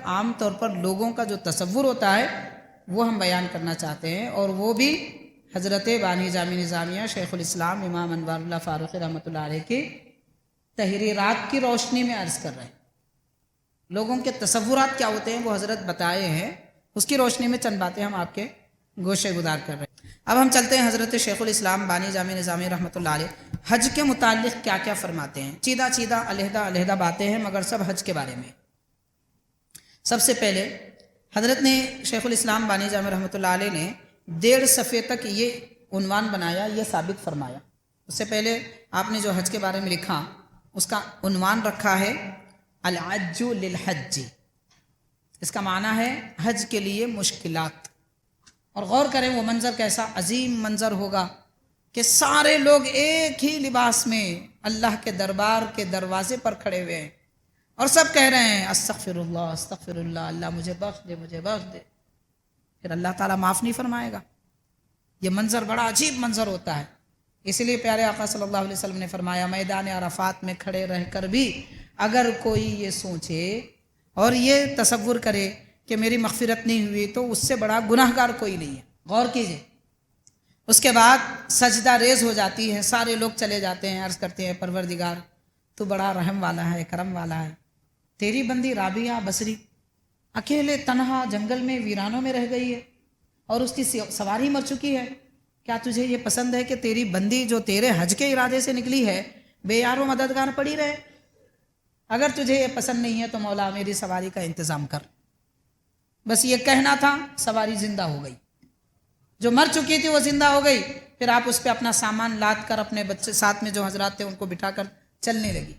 عام طور پر لوگوں کا جو تصور ہوتا ہے وہ ہم بیان کرنا چاہتے ہیں، اور وہ بھی حضرت بانی جامع نظامیہ شیخ الاسلام امام انوار اللہ فاروقی رحمۃ اللہ علیہ کی تحریرات کی روشنی میں عرض کر رہے ہیں۔ لوگوں کے تصورات کیا ہوتے ہیں وہ حضرت بتائے ہیں، اس کی روشنی میں چند باتیں ہم آپ کے گوشے گزار کر رہے ہیں۔ اب ہم چلتے ہیں حضرت شیخ الاسلام بانی جامع نظامیہ رحمۃ اللہ علیہ حج کے متعلق کیا کیا فرماتے ہیں۔ چیدہ علیحدہ باتیں ہیں، مگر سب حج کے بارے میں۔ سب سے پہلے حضرت نے شیخ الاسلام بانی جامع رحمۃ اللہ علیہ نے 1.5 صفحے تک یہ عنوان بنایا، یہ ثابت فرمایا۔ اس سے پہلے آپ نے جو حج کے بارے میں لکھا اس کا عنوان رکھا ہے العج للحج، اس کا معنی ہے حج کے لیے مشکلات۔ اور غور کریں وہ منظر کیسا عظیم منظر ہوگا کہ سارے لوگ ایک ہی لباس میں اللہ کے دربار کے دروازے پر کھڑے ہوئے ہیں اور سب کہہ رہے ہیں استغفر اللہ، اللہ مجھے بخش دے، مجھے بخش دے۔ پھر اللہ تعالیٰ معاف نہیں فرمائے گا؟ یہ منظر بڑا عجیب منظر ہوتا ہے۔ اس لیے پیارے آقا صلی اللہ علیہ وسلم نے فرمایا میدان عرفات میں کھڑے رہ کر بھی اگر کوئی یہ سوچے اور یہ تصور کرے کہ میری مغفرت نہیں ہوئی تو اس سے بڑا گناہگار کوئی نہیں ہے۔ غور کیجئے، اس کے بعد سجدہ ریز ہو جاتی ہے، سارے لوگ چلے جاتے ہیں، عرض کرتے ہیں پروردگار تو بڑا رحم والا ہے، کرم والا ہے، تیری بندی رابعہ بصری اکیلے تنہا جنگل میں ویرانوں میں رہ گئی ہے اور اس کی سواری مر چکی ہے، کیا تجھے یہ پسند ہے کہ تیری بندی جو تیرے حج کے ارادے سے نکلی ہے بے یار و مددگار پڑی رہے؟ اگر تجھے یہ پسند نہیں ہے تو مولا میری سواری کا انتظام کر۔ بس یہ کہنا تھا، سواری زندہ ہو گئی، جو مر چکی تھی وہ زندہ ہو گئی۔ پھر آپ اس پہ اپنا سامان لاد کر اپنے بچے ساتھ میں جو حضرات تھے ان کو بٹھا کر چلنے لگی۔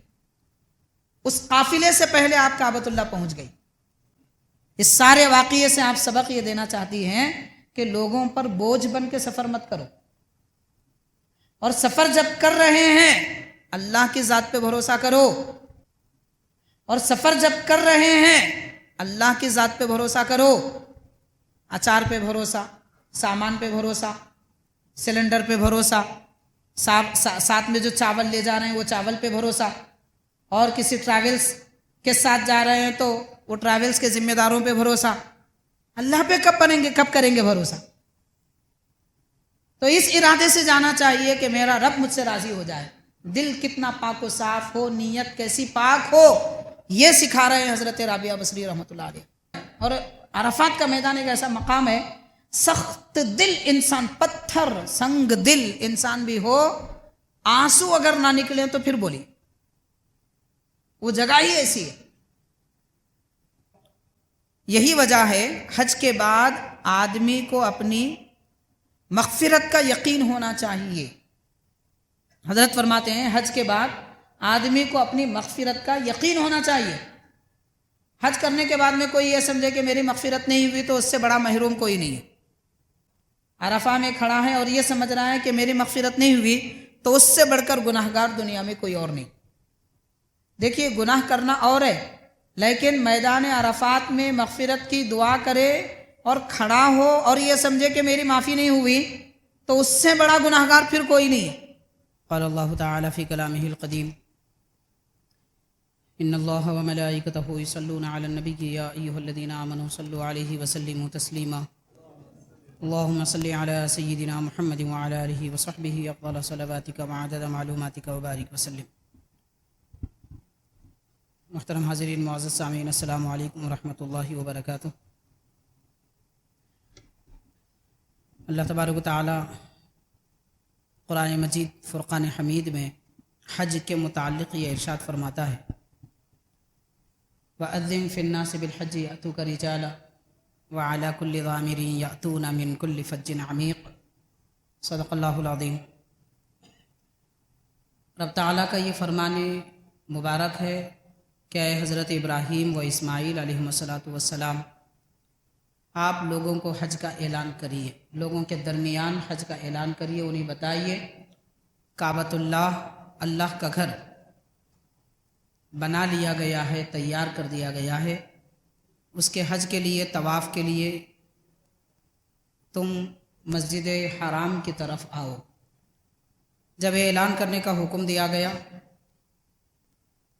اس قافلے سے پہلے آپ کعبۃ اللہ پہنچ گئی۔ اس سارے واقعے سے آپ سبق یہ دینا چاہتی ہیں کہ لوگوں پر بوجھ بن کے سفر مت کرو، اور سفر جب کر رہے ہیں اللہ کی ذات پہ بھروسہ کرو، اور سفر جب کر رہے ہیں اللہ کی ذات پہ بھروسہ کرو۔ اچار پہ بھروسہ، سامان پہ بھروسہ، سلنڈر پہ بھروسہ، ساتھ میں جو چاول لے جا رہے ہیں وہ چاول پہ بھروسہ، اور کسی ٹریولز کے ساتھ جا رہے ہیں تو وہ ٹریولز کے ذمہ داروں پہ بھروسہ۔ اللہ پہ کب کریں گے بھروسہ؟ تو اس ارادے سے جانا چاہیے کہ میرا رب مجھ سے راضی ہو جائے، دل کتنا پاک و صاف ہو، نیت کیسی پاک ہو، یہ سکھا رہے ہیں حضرت رابعہ بصری رحمۃ اللہ علیہ۔ اور عرفات کا میدان ایک ایسا مقام ہے، سخت دل انسان، پتھر سنگ دل انسان بھی ہو، آنسو اگر نہ نکلے تو پھر بولی، وہ جگہ ہی ایسی ہے۔ یہی وجہ ہے حج کے بعد آدمی کو اپنی مغفرت کا یقین ہونا چاہیے۔ حضرت فرماتے ہیں حج کے بعد آدمی کو اپنی مغفرت کا یقین ہونا چاہیے۔ حج کرنے کے بعد میں کوئی یہ سمجھے کہ میری مغفرت نہیں ہوئی تو اس سے بڑا محروم کوئی نہیں ہے۔ عرفہ میں کھڑا ہے اور یہ سمجھ رہا ہے کہ میری مغفرت نہیں ہوئی تو اس سے بڑھ کر گناہگار دنیا میں کوئی اور نہیں۔ دیکھیے گناہ کرنا اور ہے، لیکن میدان عرفات میں مغفرت کی دعا کرے اور کھڑا ہو اور یہ سمجھے کہ میری معافی نہیں ہوئی تو اس سے بڑا گناہگار پھر کوئی نہیں ہے۔ قال اللہ تعالی فی کلامہ القدیم ان اللہ وملائکتہ یصلون علی النبی یا ایھا الذین آمنوا صلوا علیہ وسلموا تسلیما اللہم صل علی سیدنا محمد وعلی آلہ وصحبہ افضل صلواتک وعدد معلوماتک وبارک وسلم۔ محترم حاضرین معزز سامعین، السلام علیکم ورحمۃ اللہ وبرکاتہ۔ اللہ تبارک و تعالی قرآن مجید فرقان حمید میں حج کے متعلق یہ ارشاد فرماتا ہے وَأَذِّن فِي النَّاسِ بِالْحَجِّ يَأْتُوكَ رِجَالًا وَعَلَى كُلِّ ضَامِرٍ يَأْتُونَ مِنْ كُلِّ فَجٍّ عَمِيقٍ۔ صدق اللہ العظیم۔ رب تعالیٰ کا یہ فرمان مبارک ہے کہ اے حضرت ابراہیم و اسماعیل علیہ السلام، آپ لوگوں کو حج کا اعلان کریے، لوگوں کے درمیان حج کا اعلان کریے، انہیں بتائیے کعبۃ اللہ، اللہ کا گھر بنا لیا گیا ہے، تیار کر دیا گیا ہے، اس کے حج کے لیے، طواف کے لیے تم مسجد حرام کی طرف آؤ۔ جب اعلان کرنے کا حکم دیا گیا،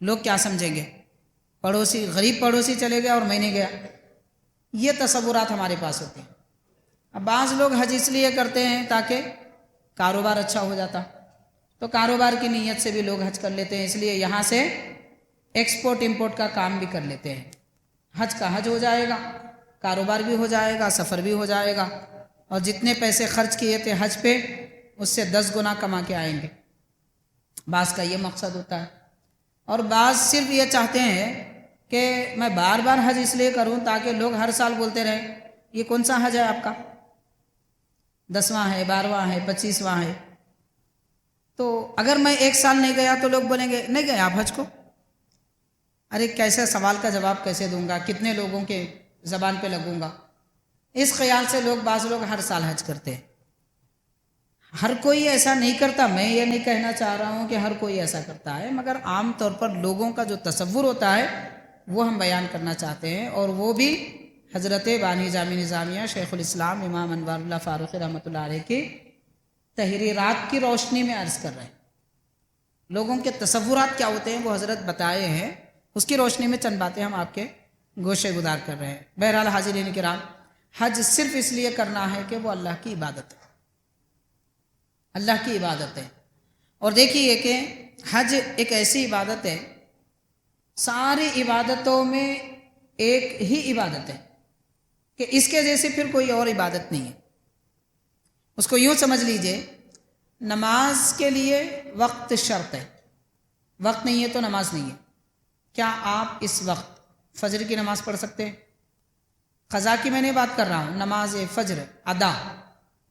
لوگ کیا سمجھیں گے، پڑوسی غریب پڑوسی چلے گیا اور میں نہیں گیا، یہ تصورات ہمارے پاس ہوتے ہیں۔ اب بعض لوگ حج اس لیے کرتے ہیں تاکہ کاروبار اچھا ہو جاتا، تو کاروبار کی نیت سے بھی لوگ حج کر لیتے ہیں، اس لیے یہاں سے ایکسپورٹ امپورٹ کا کام بھی کر لیتے ہیں۔ حج کا حج ہو جائے گا، کاروبار بھی ہو جائے گا، سفر بھی ہو جائے گا، اور جتنے پیسے خرچ کیے تھے حج پہ اس سے 10 گنا کما کے آئیں گے۔ بعض کا یہ مقصد ہوتا ہے، اور بعض صرف یہ چاہتے ہیں کہ میں بار بار حج اس لیے کروں تاکہ لوگ ہر سال بولتے رہیں یہ کون سا حج ہے آپ کا، 10واں ہے، 12واں ہے، 25واں ہے۔ تو اگر میں ایک سال نہیں گیا تو لوگ بولیں گے نہیں گئے آپ حج کو، ارے کیسے سوال کا جواب کیسے دوں گا، کتنے لوگوں کے زبان پہ لگوں گا، اس خیال سے بعض لوگ ہر سال حج کرتے ہیں۔ ہر کوئی ایسا نہیں کرتا، میں یہ نہیں کہنا چاہ رہا ہوں کہ ہر کوئی ایسا کرتا ہے، مگر عام طور پر لوگوں کا جو تصور ہوتا ہے وہ ہم بیان کرنا چاہتے ہیں، اور وہ بھی حضرت بانی جامع نظامیہ شیخ الاسلام امام انوار اللہ فاروقی رحمۃ اللہ علیہ کی تحریرات کی روشنی میں عرض کر رہے ہیں۔ لوگوں کے تصورات کیا ہوتے ہیں وہ حضرت بتائے ہیں، اس کی روشنی میں چند باتیں ہم آپ کے گوشے گزار کر رہے ہیں۔ بہرحال حاضرین کرام، حج صرف اس لیے کرنا ہے کہ وہ اللہ کی عبادت ہے، اللہ کی عبادت ہے۔ اور دیکھیے کہ حج ایک ایسی عبادت ہے، ساری عبادتوں میں ایک ہی عبادت ہے کہ اس کے جیسے پھر کوئی اور عبادت نہیں ہے۔ اس کو یوں سمجھ لیجئے، نماز کے لیے وقت شرط ہے، وقت نہیں ہے تو نماز نہیں ہے۔ کیا آپ اس وقت فجر کی نماز پڑھ سکتے ہیں؟ قضا کی میں نہیں بات کر رہا ہوں، نماز فجر ادا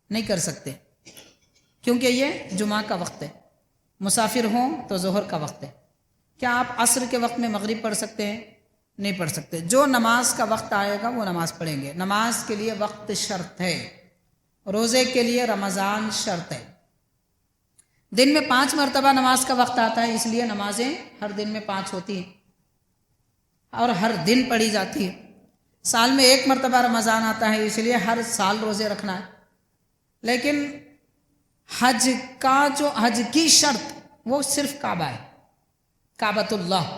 نہیں کر سکتے، کیونکہ یہ جمعہ کا وقت ہے۔ مسافر ہوں تو ظہر کا وقت ہے۔ کیا آپ عصر کے وقت میں مغرب پڑھ سکتے ہیں؟ نہیں پڑھ سکتے۔ جو نماز کا وقت آئے گا وہ نماز پڑھیں گے۔ نماز کے لیے وقت شرط ہے، روزے کے لیے رمضان شرط ہے۔ دن میں 5 مرتبہ نماز کا وقت آتا ہے، اس لیے نمازیں ہر دن میں 5 ہوتی ہیں اور ہر دن پڑھی جاتی ہے۔ سال میں 1 مرتبہ رمضان آتا ہے، اس لیے ہر سال روزے رکھنا ہے۔ لیکن حج کی شرط وہ صرف کعبہ ہے، کعبۃ اللہ،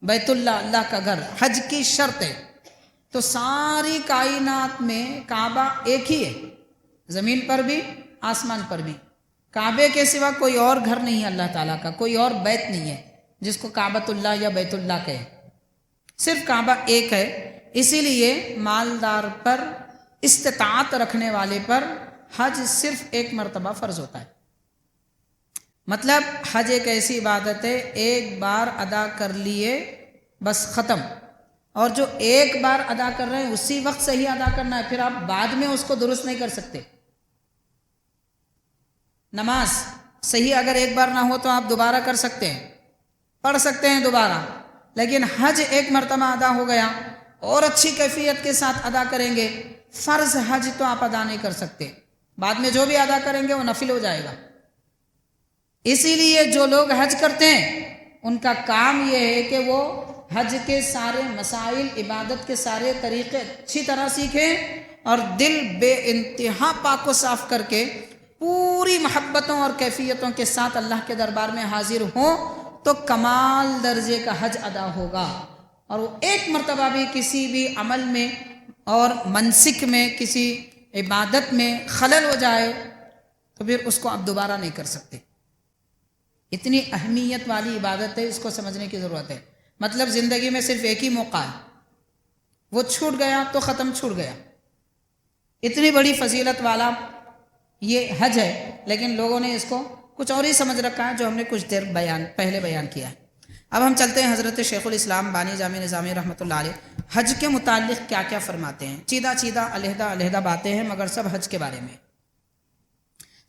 بیت اللہ، اللہ کا گھر، حج کی شرط ہے۔ تو ساری کائنات میں کعبہ ایک ہی ہے، زمین پر بھی آسمان پر بھی۔ کعبے کے سوا کوئی اور گھر نہیں ہے اللہ تعالیٰ کا، کوئی اور بیت نہیں ہے جس کو کعبۃ اللہ یا بیت اللہ کہے، صرف کعبہ ایک ہے۔ اسی لیے مالدار پر، استطاعت رکھنے والے پر حج صرف 1 مرتبہ فرض ہوتا ہے۔ مطلب حج ایک ایسی عبادت ہے، ایک بار ادا کر لیے بس ختم، اور جو ایک بار ادا کر رہے ہیں اسی وقت صحیح ادا کرنا ہے، پھر آپ بعد میں اس کو درست نہیں کر سکتے۔ نماز صحیح اگر ایک بار نہ ہو تو آپ دوبارہ کر سکتے ہیں، پڑھ سکتے ہیں دوبارہ، لیکن حج 1 مرتبہ ادا ہو گیا اور اچھی کیفیت کے ساتھ ادا کریں گے، فرض حج تو آپ ادا نہیں کر سکتے، بعد میں جو بھی ادا کریں گے وہ نفل ہو جائے گا۔ اسی لیے جو لوگ حج کرتے ہیں ان کا کام یہ ہے کہ وہ حج کے سارے مسائل، عبادت کے سارے طریقے اچھی طرح سیکھیں اور دل بے انتہا پاک و صاف کر کے پوری محبتوں اور کیفیتوں کے ساتھ اللہ کے دربار میں حاضر ہوں تو کمال درجے کا حج ادا ہوگا۔ اور وہ 1 مرتبہ بھی کسی بھی عمل میں اور منسک میں، کسی عبادت میں خلل ہو جائے تو پھر اس کو آپ دوبارہ نہیں کر سکتے۔ اتنی اہمیت والی عبادت ہے، اس کو سمجھنے کی ضرورت ہے۔ مطلب زندگی میں صرف ایک ہی موقع ہے، وہ چھوٹ گیا تو ختم، چھوٹ گیا۔ اتنی بڑی فضیلت والا یہ حج ہے، لیکن لوگوں نے اس کو کچھ اور ہی سمجھ رکھا ہے، جو ہم نے کچھ دیر پہلے بیان کیا ہے۔ اب ہم چلتے ہیں حضرت شیخ الاسلام بانی جامع نظامیہ رحمۃ اللہ علیہ حج کے متعلق کیا کیا فرماتے ہیں۔ چیدہ علیحدہ باتیں ہیں، مگر سب حج کے بارے میں۔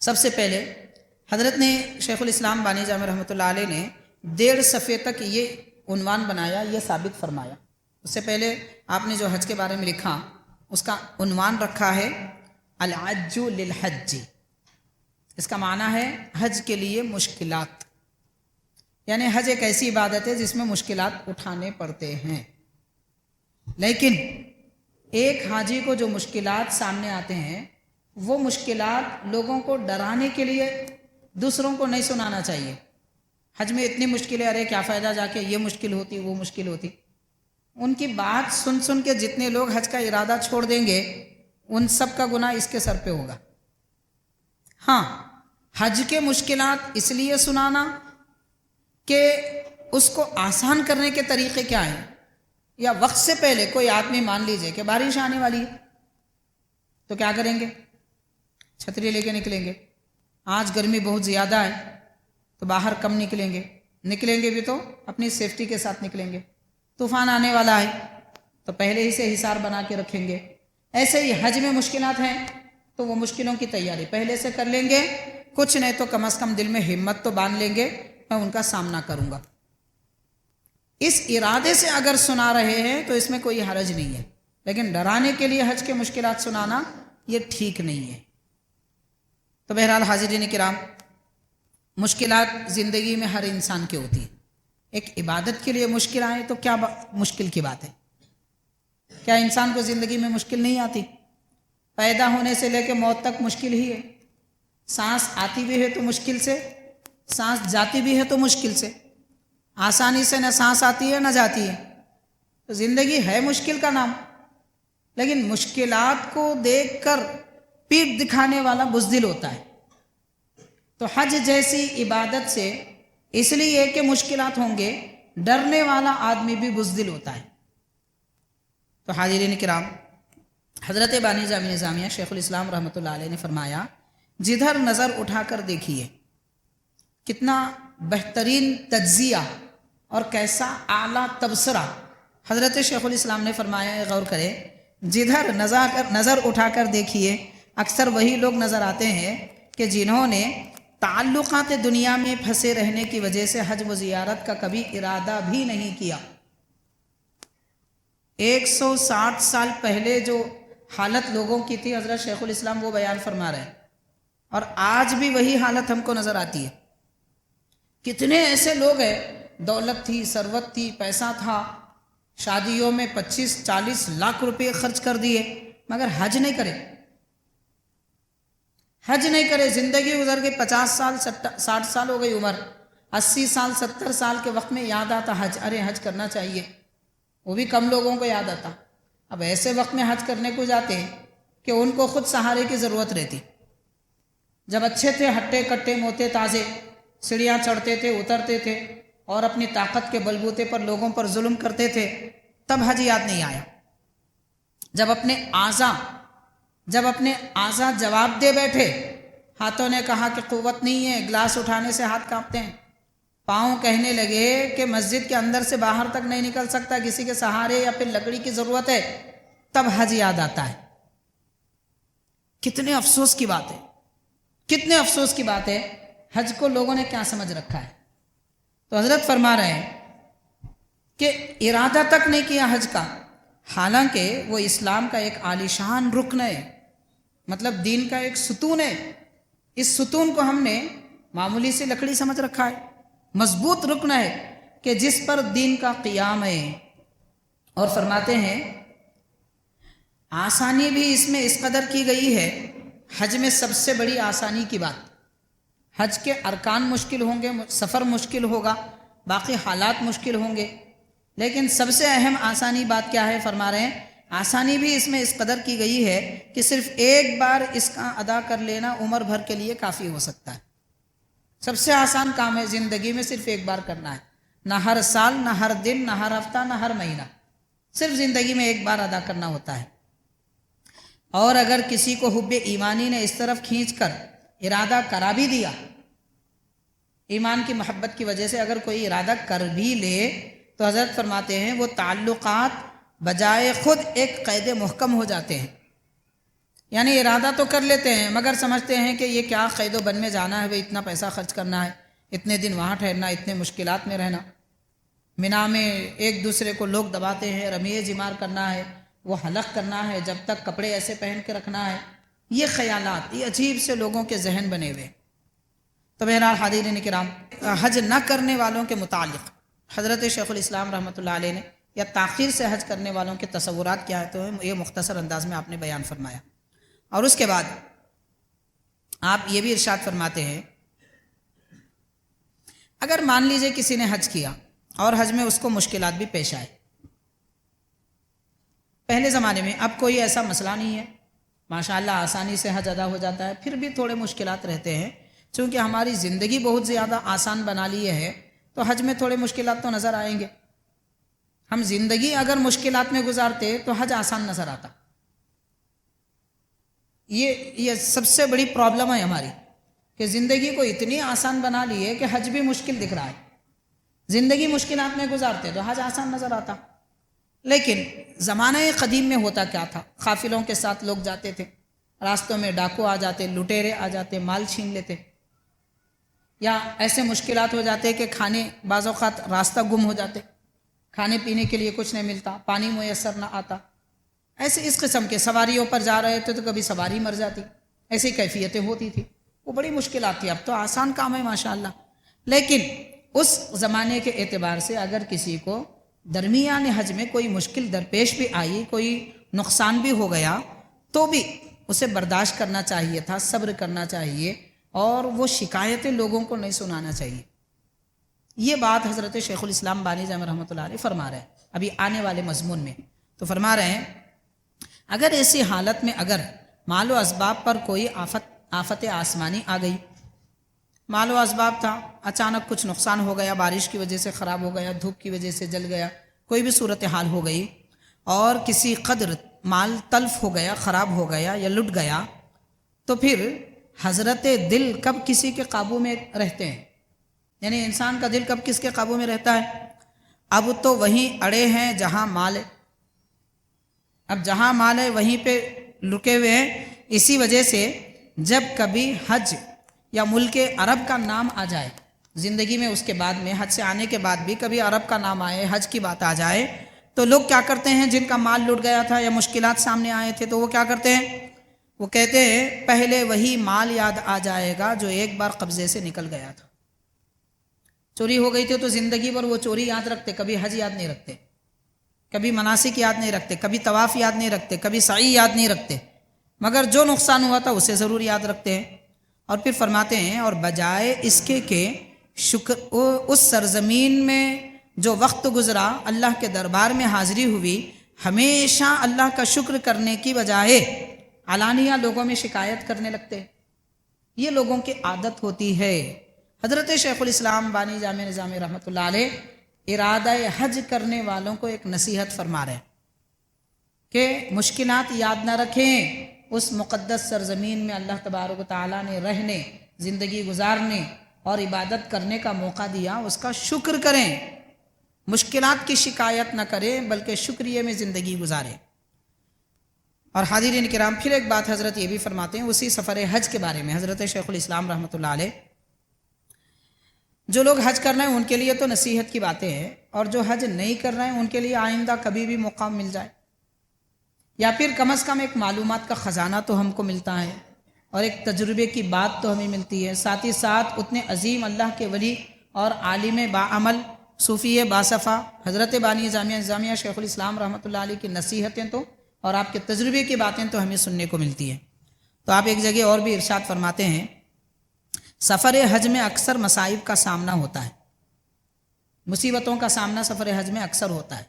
سب سے پہلے حضرت نے شیخ الاسلام بانی جامع رحمۃ اللہ علیہ نے 1.5 صفحے تک یہ عنوان بنایا، یہ ثابت فرمایا۔ اس سے پہلے آپ نے جو حج کے بارے میں لکھا اس کا عنوان رکھا ہے العج للحج، اس کا معنی ہے حج کے لیے مشکلات، یعنی حج ایک ایسی عبادت ہے جس میں مشکلات اٹھانے پڑتے ہیں۔ لیکن ایک حاجی کو جو مشکلات سامنے آتے ہیں وہ مشکلات لوگوں کو ڈرانے کے لیے دوسروں کو نہیں سنانا چاہیے۔ حج میں اتنی مشکلیں، ارے کیا فائدہ جا کے، یہ مشکل ہوتی وہ مشکل ہوتی. ان کی بات سن سن کے جتنے لوگ حج کا ارادہ چھوڑ دیں گے ان سب کا گناہ اس کے سر پہ ہوگا. ہاں، حج کے مشکلات اس لیے سنانا کہ اس کو آسان کرنے کے طریقے کیا ہیں. یا وقت سے پہلے کوئی آدمی مان لیجئے کہ بارش آنے والی ہے تو کیا کریں گے؟ چھتری لے کے نکلیں گے. آج گرمی بہت زیادہ ہے تو باہر کم نکلیں گے، نکلیں گے بھی تو اپنی سیفٹی کے ساتھ نکلیں گے. طوفان آنے والا ہے تو پہلے ہی سے حصار بنا کے رکھیں گے. ایسے ہی حج میں مشکلات ہیں تو وہ مشکلوں کی تیاری پہلے سے کر لیں گے. کچھ نہیں تو کم از کم دل میں ہمت تو باندھ لیں گے، میں ان کا سامنا کروں گا. اس ارادے سے اگر سنا رہے ہیں تو اس میں کوئی حرج نہیں ہے، لیکن ڈرانے کے لیے حج کے مشکلات سنانا یہ ٹھیک نہیں ہے. تو بہرحال حاضرین کرام، مشکلات زندگی میں ہر انسان کی ہوتی ہے. ایک عبادت کے لیے مشکل آئے تو کیا مشکل کی بات ہے؟ کیا انسان کو زندگی میں مشکل نہیں آتی؟ پیدا ہونے سے لے کے موت تک مشکل ہی ہے. سانس آتی بھی ہے تو مشکل سے، سانس جاتی بھی ہے تو مشکل سے. آسانی سے نہ سانس آتی ہے نہ جاتی ہے. تو زندگی ہے مشکل کا نام. لیکن مشکلات کو دیکھ کر پیٹھ دکھانے والا بزدل ہوتا ہے. تو حج جیسی عبادت سے اس لیے کہ مشکلات ہوں گے، ڈرنے والا آدمی بھی بزدل ہوتا ہے. تو حاضرین کرام، حضرت بانی جامع نظامیہ شیخ الاسلام رحمۃ اللہ علیہ نے فرمایا، جدھر نظر اٹھا کر دیکھیے. کتنا بہترین تجزیہ اور کیسا اعلیٰ تبصرہ حضرت شیخ الاسلام نے فرمایا. غور کرے، جدھر نظر اٹھا کر دیکھیے. اکثر وہی لوگ نظر آتے ہیں کہ جنہوں نے تعلقات دنیا میں پھنسے رہنے کی وجہ سے حج و زیارت کا کبھی ارادہ بھی نہیں کیا. 160 سال پہلے جو حالت لوگوں کی تھی حضرت شیخ الاسلام وہ بیان فرما رہے ہیں، اور آج بھی وہی حالت ہم کو نظر آتی ہے. کتنے ایسے لوگ ہیں، دولت تھی، ثروت تھی، پیسہ تھا، شادیوں میں 25-40 لاکھ روپے خرچ کر دیے، مگر حج نہیں کرے. حج نہیں کرے. زندگی گزر گئی، 50 سال 60 سال ہو گئی عمر، 80 سال 70 سال کے وقت میں یاد آتا حج، ارے حج کرنا چاہیے. وہ بھی کم لوگوں کو یاد آتا. اب ایسے وقت میں حج کرنے کو جاتے ہیں کہ ان کو خود سہارے کی ضرورت رہتی. جب اچھے تھے، ہٹے کٹے موتے تازے، سیڑھیاں چڑھتے تھے اترتے تھے اور اپنی طاقت کے بلبوتے پر لوگوں پر ظلم کرتے تھے، تب حج یاد نہیں آیا. جب اپنے اعضا جواب دے بیٹھے، ہاتھوں نے کہا کہ قوت نہیں ہے، گلاس اٹھانے سے ہاتھ کانپتے ہیں، پاؤں کہنے لگے کہ مسجد کے اندر سے باہر تک نہیں نکل سکتا، کسی کے سہارے یا پھر لکڑی کی ضرورت ہے، تب حج یاد آتا ہے. کتنے افسوس کی بات ہے، کتنے افسوس کی بات ہے. حج کو لوگوں نے کیا سمجھ رکھا ہے. تو حضرت فرما رہے ہیں کہ ارادہ تک نہیں کیا حج کا، حالانکہ وہ اسلام کا ایک عالیشان رکن ہے، مطلب دین کا ایک ستون ہے. اس ستون کو ہم نے معمولی سی لکڑی سمجھ رکھا ہے. مضبوط رکن ہے کہ جس پر دین کا قیام ہے. اور فرماتے ہیں آسانی بھی اس میں اس قدر کی گئی ہے. حج میں سب سے بڑی آسانی کی بات، حج کے ارکان مشکل ہوں گے، سفر مشکل ہوگا، باقی حالات مشکل ہوں گے، لیکن سب سے اہم آسانی بات کیا ہے؟ فرما رہے ہیں آسانی بھی اس میں اس قدر کی گئی ہے کہ صرف ایک بار اس کا ادا کر لینا عمر بھر کے لیے کافی ہو سکتا ہے. سب سے آسان کام ہے زندگی میں، صرف ایک بار کرنا ہے. نہ ہر سال، نہ ہر دن، نہ ہر ہفتہ، نہ ہر مہینہ، صرف زندگی میں ایک بار ادا کرنا ہوتا ہے. اور اگر کسی کو حب ایمانی نے اس طرف کھینچ کر ارادہ کرا بھی دیا، ایمان کی محبت کی وجہ سے اگر کوئی ارادہ کر بھی لے، تو حضرت فرماتے ہیں وہ تعلقات بجائے خود ایک قید محکم ہو جاتے ہیں. یعنی ارادہ تو کر لیتے ہیں مگر سمجھتے ہیں کہ یہ کیا قید و بند میں جانا ہے، بھئی اتنا پیسہ خرچ کرنا ہے، اتنے دن وہاں ٹھہرنا، اتنے مشکلات میں رہنا، مینا میں ایک دوسرے کو لوگ دباتے ہیں، رمیے جمار کرنا ہے، وہ حلق کرنا ہے، جب تک کپڑے ایسے پہن کے رکھنا ہے. یہ خیالات، یہ عجیب سے لوگوں کے ذہن بنے ہوئے. تو بہرحال حاضرین کرام، حج نہ کرنے والوں کے متعلق حضرت شیخ الاسلام رحمۃ اللہ علیہ نے یا تاخیر سے حج کرنے والوں کے تصورات کیا ہے تو یہ مختصر انداز میں آپ نے بیان فرمایا. اور اس کے بعد آپ یہ بھی ارشاد فرماتے ہیں اگر مان لیجئے کسی نے حج کیا اور حج میں اس کو مشکلات بھی پیش آئے، پہلے زمانے میں، اب کوئی ایسا مسئلہ نہیں ہے، ماشاءاللہ آسانی سے حج ادا ہو جاتا ہے، پھر بھی تھوڑے مشکلات رہتے ہیں، چونکہ ہماری زندگی بہت زیادہ آسان بنا لی ہے تو حج میں تھوڑے مشکلات تو نظر آئیں گے۔ ہم زندگی اگر مشکلات میں گزارتے تو حج آسان نظر آتا۔ یہ سب سے بڑی پرابلم ہے ہماری، کہ زندگی کو اتنی آسان بنا لی ہے کہ حج بھی مشکل دکھ رہا ہے۔ زندگی مشکلات میں گزارتے تو حج آسان نظر آتا۔ لیکن زمانہ قدیم میں ہوتا کیا تھا؟ قافلوں کے ساتھ لوگ جاتے تھے، راستوں میں ڈاکو آ جاتے، لٹیرے آ جاتے، مال چھین لیتے، یا ایسے مشکلات ہو جاتے کہ کھانے، بعض اوقات راستہ گم ہو جاتے، کھانے پینے کے لیے کچھ نہیں ملتا، پانی میسر نہ آتا، ایسے اس قسم کے سواریوں پر جا رہے تھے تو کبھی سواری مر جاتی، ایسی کیفیتیں ہوتی تھی، وہ بڑی مشکلات تھی۔ اب تو آسان کام ہے ماشاءاللہ، لیکن اس زمانے کے اعتبار سے اگر کسی کو درمیان حج میں کوئی مشکل درپیش بھی آئی، کوئی نقصان بھی ہو گیا، تو بھی اسے برداشت کرنا چاہیے تھا، صبر کرنا چاہیے، اور وہ شکایتیں لوگوں کو نہیں سنانا چاہیے۔ یہ بات حضرت شیخ الاسلام بانی جامع رحمۃ اللہ علیہ فرما رہے ہیں ابھی آنے والے مضمون میں۔ تو فرما رہے ہیں اگر ایسی حالت میں اگر مال و اسباب پر کوئی آفت آسمانی آ گئی، مال و اسباب تھا، اچانک کچھ نقصان ہو گیا، بارش کی وجہ سے خراب ہو گیا، دھوپ کی وجہ سے جل گیا، کوئی بھی صورتحال ہو گئی، اور کسی قدر مال تلف ہو گیا، خراب ہو گیا یا لٹ گیا، تو پھر حضرت دل کب کسی کے قابو میں رہتے ہیں؟ یعنی انسان کا دل کب کس کے قابو میں رہتا ہے؟ اب تو وہیں اڑے ہیں جہاں مال ہے، اب جہاں مال ہے وہیں پہ رکے ہوئے ہیں۔ اسی وجہ سے جب کبھی حج یا ملک عرب کا نام آ جائے زندگی میں، اس کے بعد میں حج سے آنے کے بعد بھی کبھی عرب کا نام آئے، حج کی بات آ جائے، تو لوگ کیا کرتے ہیں؟ جن کا مال لٹ گیا تھا یا مشکلات سامنے آئے تھے تو وہ کیا کرتے ہیں؟ وہ کہتے ہیں پہلے وہی مال یاد آ جائے گا جو ایک بار قبضے سے نکل گیا تھا۔ چوری ہو گئی تھی تو زندگی بھر وہ چوری یاد رکھتے، کبھی حج یاد نہیں رکھتے، کبھی مناسک یاد نہیں رکھتے، کبھی طواف یاد نہیں رکھتے، کبھی سعی یاد نہیں رکھتے، مگر جو نقصان ہوا تھا اسے ضرور یاد رکھتے ہیں۔ اور پھر فرماتے ہیں اور بجائے اس کے کہ شکر اس سرزمین میں جو وقت گزرا، اللہ کے دربار میں حاضری ہوئی، ہمیشہ اللہ کا شکر کرنے کی بجائے علانیہ لوگوں میں شکایت کرنے لگتے۔ یہ لوگوں کی عادت ہوتی ہے۔ حضرت شیخ الاسلام بانی جامع نظامی رحمۃ اللہ علیہ ارادہ حج کرنے والوں کو ایک نصیحت فرما رہے ہیں کہ مشکلات یاد نہ رکھیں، اس مقدس سرزمین میں اللہ تبارک و تعالیٰ نے رہنے، زندگی گزارنے اور عبادت کرنے کا موقع دیا، اس کا شکر کریں، مشکلات کی شکایت نہ کریں بلکہ شکریہ میں زندگی گزاریں۔ اور حاضرین کرام پھر ایک بات حضرت یہ بھی فرماتے ہیں اسی سفر حج کے بارے میں، حضرت شیخ الاسلام رحمۃ اللہ علیہ، جو لوگ حج کر رہے ہیں ان کے لیے تو نصیحت کی باتیں ہیں، اور جو حج نہیں کر رہے ہیں ان کے لیے آئندہ کبھی بھی موقع مل جائے، یا پھر کم از کم ایک معلومات کا خزانہ تو ہم کو ملتا ہے، اور ایک تجربے کی بات تو ہمیں ملتی ہے، ساتھ ہی ساتھ اتنے عظیم اللہ کے ولی اور عالم باعمل صوفی باصفا حضرت بانی جامعہ نظامیہ شیخ الاسلام رحمۃ اللہ علیہ کی نصیحتیں تو اور آپ کے تجربے کی باتیں تو ہمیں سننے کو ملتی ہیں۔ تو آپ ایک جگہ اور بھی ارشاد فرماتے ہیں سفر حج میں اکثر مصائب کا سامنا ہوتا ہے، مصیبتوں کا سامنا سفر حج میں اکثر ہوتا ہے۔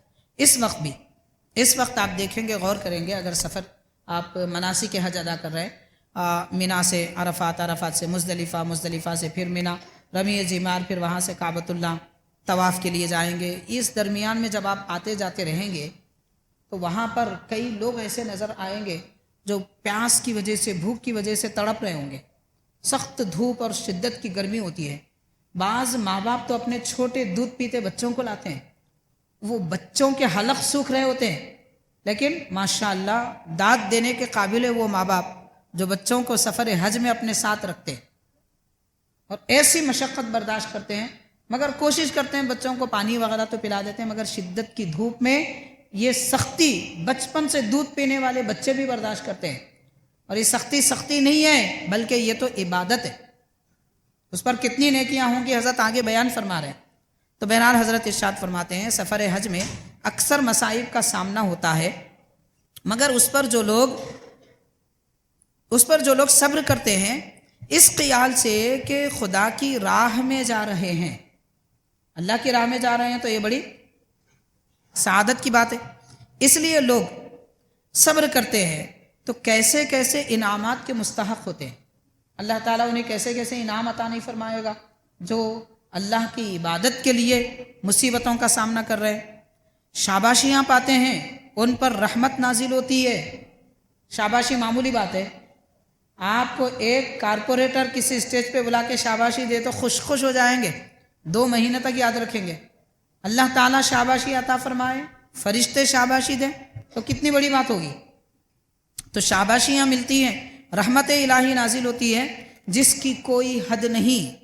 اس وقت آپ دیکھیں گے، غور کریں گے، اگر سفر آپ مناسک حج ادا کر رہے ہیں، منا سے عرفات، عرفات سے مزدلفہ، مزدلفہ سے پھر منا، رمی جمار، پھر وہاں سے کعبۃ اللہ طواف کے لیے جائیں گے، اس درمیان میں جب آپ آتے جاتے رہیں گے تو وہاں پر کئی لوگ ایسے نظر آئیں گے جو پیاس کی وجہ سے، بھوک کی وجہ سے تڑپ رہے ہوں گے، سخت دھوپ اور شدت کی گرمی ہوتی ہے۔ بعض ماں باپ تو اپنے چھوٹے دودھ پیتے بچوں کو لاتے ہیں، وہ بچوں کے حلق سوکھ رہے ہوتے ہیں، لیکن ماشاءاللہ داد دینے کے قابل ہے وہ ماں باپ جو بچوں کو سفر حج میں اپنے ساتھ رکھتے ہیں اور ایسی مشقت برداشت کرتے ہیں، مگر کوشش کرتے ہیں بچوں کو پانی وغیرہ تو پلا دیتے ہیں، مگر شدت کی دھوپ میں یہ سختی بچپن سے دودھ پینے والے بچے بھی برداشت کرتے ہیں۔ اور یہ سختی نہیں ہے بلکہ یہ تو عبادت ہے، اس پر کتنی نیکیاں ہوں گی حضرت آگے بیان فرما رہے ہیں۔ تو بہرحال حضرت ارشاد فرماتے ہیں سفر حج میں اکثر مصائب کا سامنا ہوتا ہے، مگر اس پر جو لوگ صبر کرتے ہیں اس خیال سے کہ خدا کی راہ میں جا رہے ہیں، اللہ کی راہ میں جا رہے ہیں تو یہ بڑی سعادت کی بات ہے۔ اس لیے لوگ صبر کرتے ہیں تو کیسے کیسے انعامات کے مستحق ہوتے ہیں، اللہ تعالیٰ انہیں کیسے کیسے انعام عطا نہیں فرمائے گا جو اللہ کی عبادت کے لیے مصیبتوں کا سامنا کر رہے ہیں، شاباشیاں پاتے ہیں، ان پر رحمت نازل ہوتی ہے۔ شاباشی معمولی بات ہے، آپ کو ایک کارپوریٹر کسی اسٹیج پہ بلا کے شاباشی دے تو خوش خوش ہو جائیں گے، 2 مہینے تک یاد رکھیں گے۔ اللہ تعالیٰ شاباشی عطا فرمائے، فرشتے شاباشی دیں تو کتنی بڑی بات ہوگی۔ تو شاباشیاں ملتی ہیں، رحمت الہی نازل ہوتی ہے جس کی کوئی حد نہیں،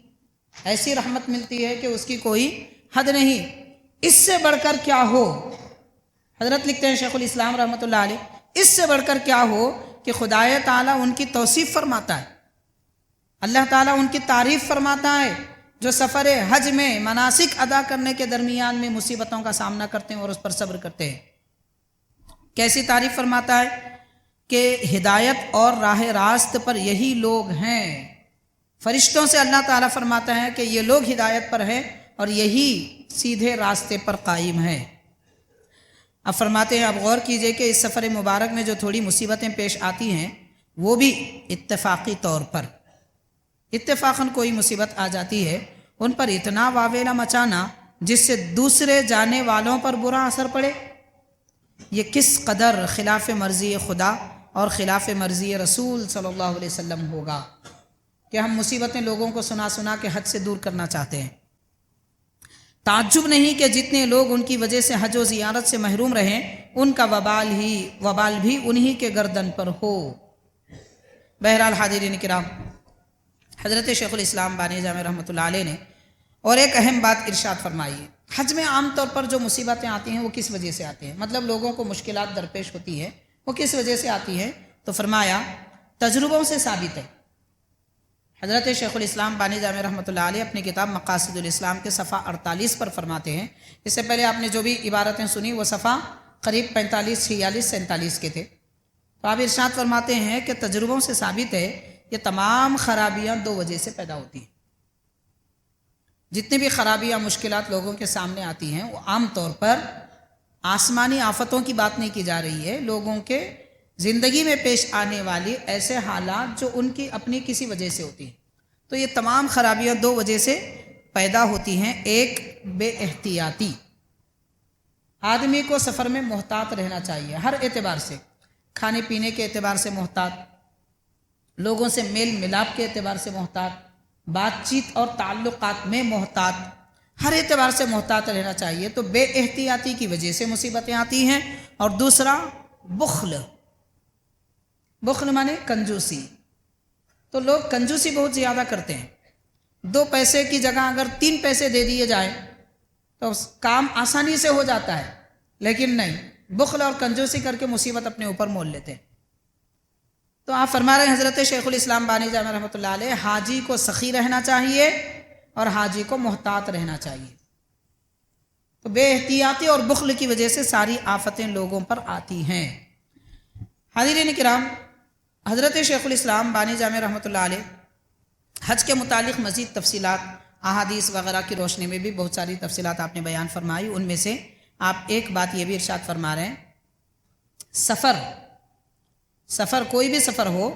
ایسی رحمت ملتی ہے کہ اس کی کوئی حد نہیں۔ اس سے بڑھ کر کیا ہو، حضرت لکھتے ہیں شیخ الاسلام رحمۃ اللہ علیہ، اس سے بڑھ کر کیا ہو کہ خدائے تعالیٰ ان کی توصیف فرماتا ہے، اللہ تعالیٰ ان کی تعریف فرماتا ہے جو سفر حج میں مناسک ادا کرنے کے درمیان میں مصیبتوں کا سامنا کرتے ہیں اور اس پر صبر کرتے ہیں۔ کیسی تعریف فرماتا ہے کہ ہدایت اور راہ راست پر یہی لوگ ہیں، فرشتوں سے اللہ تعالیٰ فرماتا ہے کہ یہ لوگ ہدایت پر ہیں اور یہی سیدھے راستے پر قائم ہیں۔ اب فرماتے ہیں، اب غور کیجئے کہ اس سفر مبارک میں جو تھوڑی مصیبتیں پیش آتی ہیں وہ بھی اتفاقی طور پر، اتفاقاً کوئی مصیبت آ جاتی ہے، ان پر اتنا واویلا مچانا جس سے دوسرے جانے والوں پر برا اثر پڑے، یہ کس قدر خلاف مرضی خدا اور خلاف مرضی رسول صلی اللہ علیہ وسلم ہوگا کہ ہم مصیبتیں لوگوں کو سنا سنا کے حج سے دور کرنا چاہتے ہیں۔ تعجب نہیں کہ جتنے لوگ ان کی وجہ سے حج و زیارت سے محروم رہیں، ان کا وبال بھی انہی کے گردن پر ہو۔ بہرحال حاضرین کرام، حضرت شیخ الاسلام بانی جامع رحمۃ اللہ علیہ نے اور ایک اہم بات ارشاد فرمائی ہے، حج میں عام طور پر جو مصیبتیں آتی ہیں وہ کس وجہ سے آتی ہیں، مطلب لوگوں کو مشکلات درپیش ہوتی ہے وہ کس وجہ سے آتی ہیں، تو فرمایا تجربوں سے ثابت ہے۔ حضرت شیخ الاسلام بانی جامع رحمۃ اللہ علیہ اپنی کتاب مقاصد الاسلام کے صفحہ 48 پر فرماتے ہیں، اس سے پہلے آپ نے جو بھی عبارتیں سنی وہ صفحہ قریب 45، 46، 47 کے تھے، تو آپ ارشاد فرماتے ہیں کہ تجربوں سے ثابت ہے یہ تمام خرابیاں 2 وجہ سے پیدا ہوتی ہیں۔ جتنی بھی خرابیاں مشکلات لوگوں کے سامنے آتی ہیں وہ عام طور پر آسمانی آفتوں کی بات نہیں کی جا رہی ہے، لوگوں کے زندگی میں پیش آنے والی ایسے حالات جو ان کی اپنی کسی وجہ سے ہوتی ہیں۔ تو یہ تمام خرابیاں 2 وجہ سے پیدا ہوتی ہیں۔ ایک، بے احتیاطی، آدمی کو سفر میں محتاط رہنا چاہیے، ہر اعتبار سے، کھانے پینے کے اعتبار سے محتاط، لوگوں سے میل ملاپ کے اعتبار سے محتاط، بات چیت اور تعلقات میں محتاط، ہر اعتبار سے محتاط رہنا چاہیے۔ تو بے احتیاطی کی وجہ سے مصیبتیں آتی ہیں۔ اور دوسرا، بخل مانے کنجوسی، تو لوگ کنجوسی بہت زیادہ کرتے ہیں، 2 پیسے کی جگہ اگر 3 پیسے دے دیے جائیں تو کام آسانی سے ہو جاتا ہے، لیکن نہیں، بخل اور کنجوسی کر کے مصیبت اپنے اوپر مول لیتے ہیں۔ تو آپ فرما رہے ہیں حضرت شیخ الاسلام بانی جامع رحمۃ اللہ علیہ، حاجی کو سخی رہنا چاہیے اور حاجی کو محتاط رہنا چاہیے۔ تو بے احتیاطی اور بخل کی وجہ سے ساری آفتیں لوگوں پر آتی ہیں۔ حاضرین کرام، حضرت شیخ الاسلام بانی جامع رحمۃ اللہ علیہ حج کے متعلق مزید تفصیلات احادیث وغیرہ کی روشنی میں بھی بہت ساری تفصیلات آپ نے بیان فرمائی، ان میں سے آپ ایک بات یہ بھی ارشاد فرما رہے ہیں، سفر کوئی بھی سفر ہو،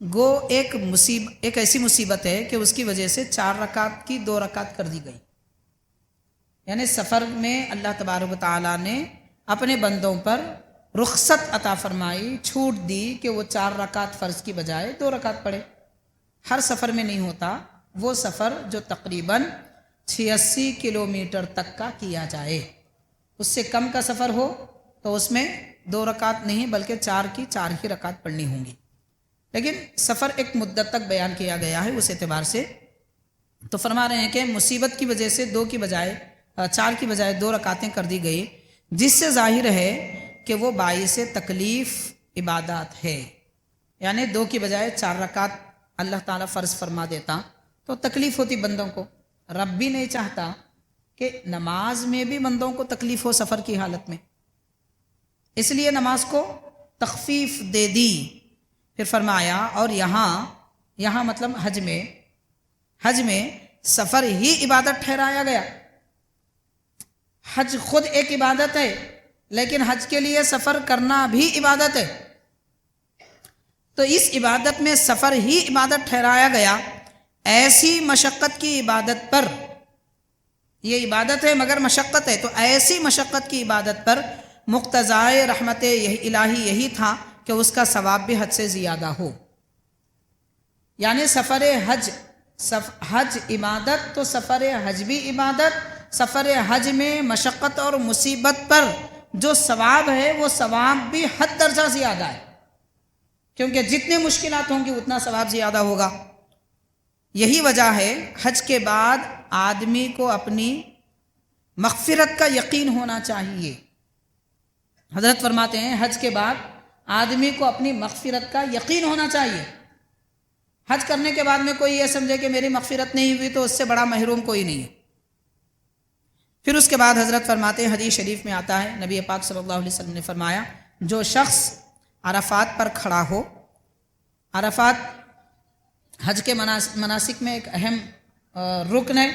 گو ایک ایسی مصیبت ہے کہ اس کی وجہ سے 4 رکعت کی 2 رکعت کر دی گئی، یعنی سفر میں اللہ تبارک و تعالیٰ نے اپنے بندوں پر رخصت عطا فرمائی، چھوٹ دی کہ وہ 4 رکعت فرض کی بجائے 2 رکعت پڑھے۔ ہر سفر میں نہیں ہوتا، وہ سفر جو تقریباً 86 کلومیٹر تک کا کیا جائے، اس سے کم کا سفر ہو تو اس میں 2 رکعت نہیں بلکہ 4 کی 4 ہی رکعت پڑھنی ہوں گی، لیکن سفر ایک مدت تک بیان کیا گیا ہے اس اعتبار سے۔ تو فرما رہے ہیں کہ مصیبت کی وجہ سے 4 کی بجائے 2 رکعتیں کر دی گئی، جس سے ظاہر ہے کہ وہ باعث تکلیف عبادات ہے، یعنی 2 کی بجائے 4 رکعت اللہ تعالیٰ فرض فرما دیتا تو تکلیف ہوتی بندوں کو، رب بھی نہیں چاہتا کہ نماز میں بھی بندوں کو تکلیف ہو سفر کی حالت میں، اس لیے نماز کو تخفیف دے دی۔ پھر فرمایا اور یہاں مطلب حج میں سفر ہی عبادت ٹھہرایا گیا، حج خود ایک عبادت ہے، لیکن حج کے لیے سفر کرنا بھی عبادت ہے۔ تو اس عبادت میں سفر ہی عبادت ٹھہرایا گیا۔ ایسی مشقت کی عبادت پر، یہ عبادت ہے مگر مشقت ہے، تو ایسی مشقت کی عبادت پر مقتضائے رحمت الہی یہی تھا کہ اس کا ثواب بھی حج سے زیادہ ہو۔ یعنی سفر حج، حج عبادت تو سفر حج بھی عبادت، سفر حج میں مشقت اور مصیبت پر جو ثواب ہے وہ ثواب بھی حد درجہ زیادہ ہے، کیونکہ جتنے مشکلات ہوں گی اتنا ثواب زیادہ ہوگا۔ یہی وجہ ہے حج کے بعد آدمی کو اپنی مغفرت کا یقین ہونا چاہیے۔ حضرت فرماتے ہیں حج کے بعد آدمی کو اپنی مغفرت کا یقین ہونا چاہیے۔ حج کرنے کے بعد میں کوئی یہ سمجھے کہ میری مغفرت نہیں ہوئی تو اس سے بڑا محروم کوئی نہیں ہے۔ پھر اس کے بعد حضرت فرماتے ہیں، حدیث شریف میں آتا ہے، نبی پاک صلی اللہ علیہ وسلم نے فرمایا، جو شخص عرفات پر کھڑا ہو، عرفات حج کے مناسک میں ایک اہم رکن ہے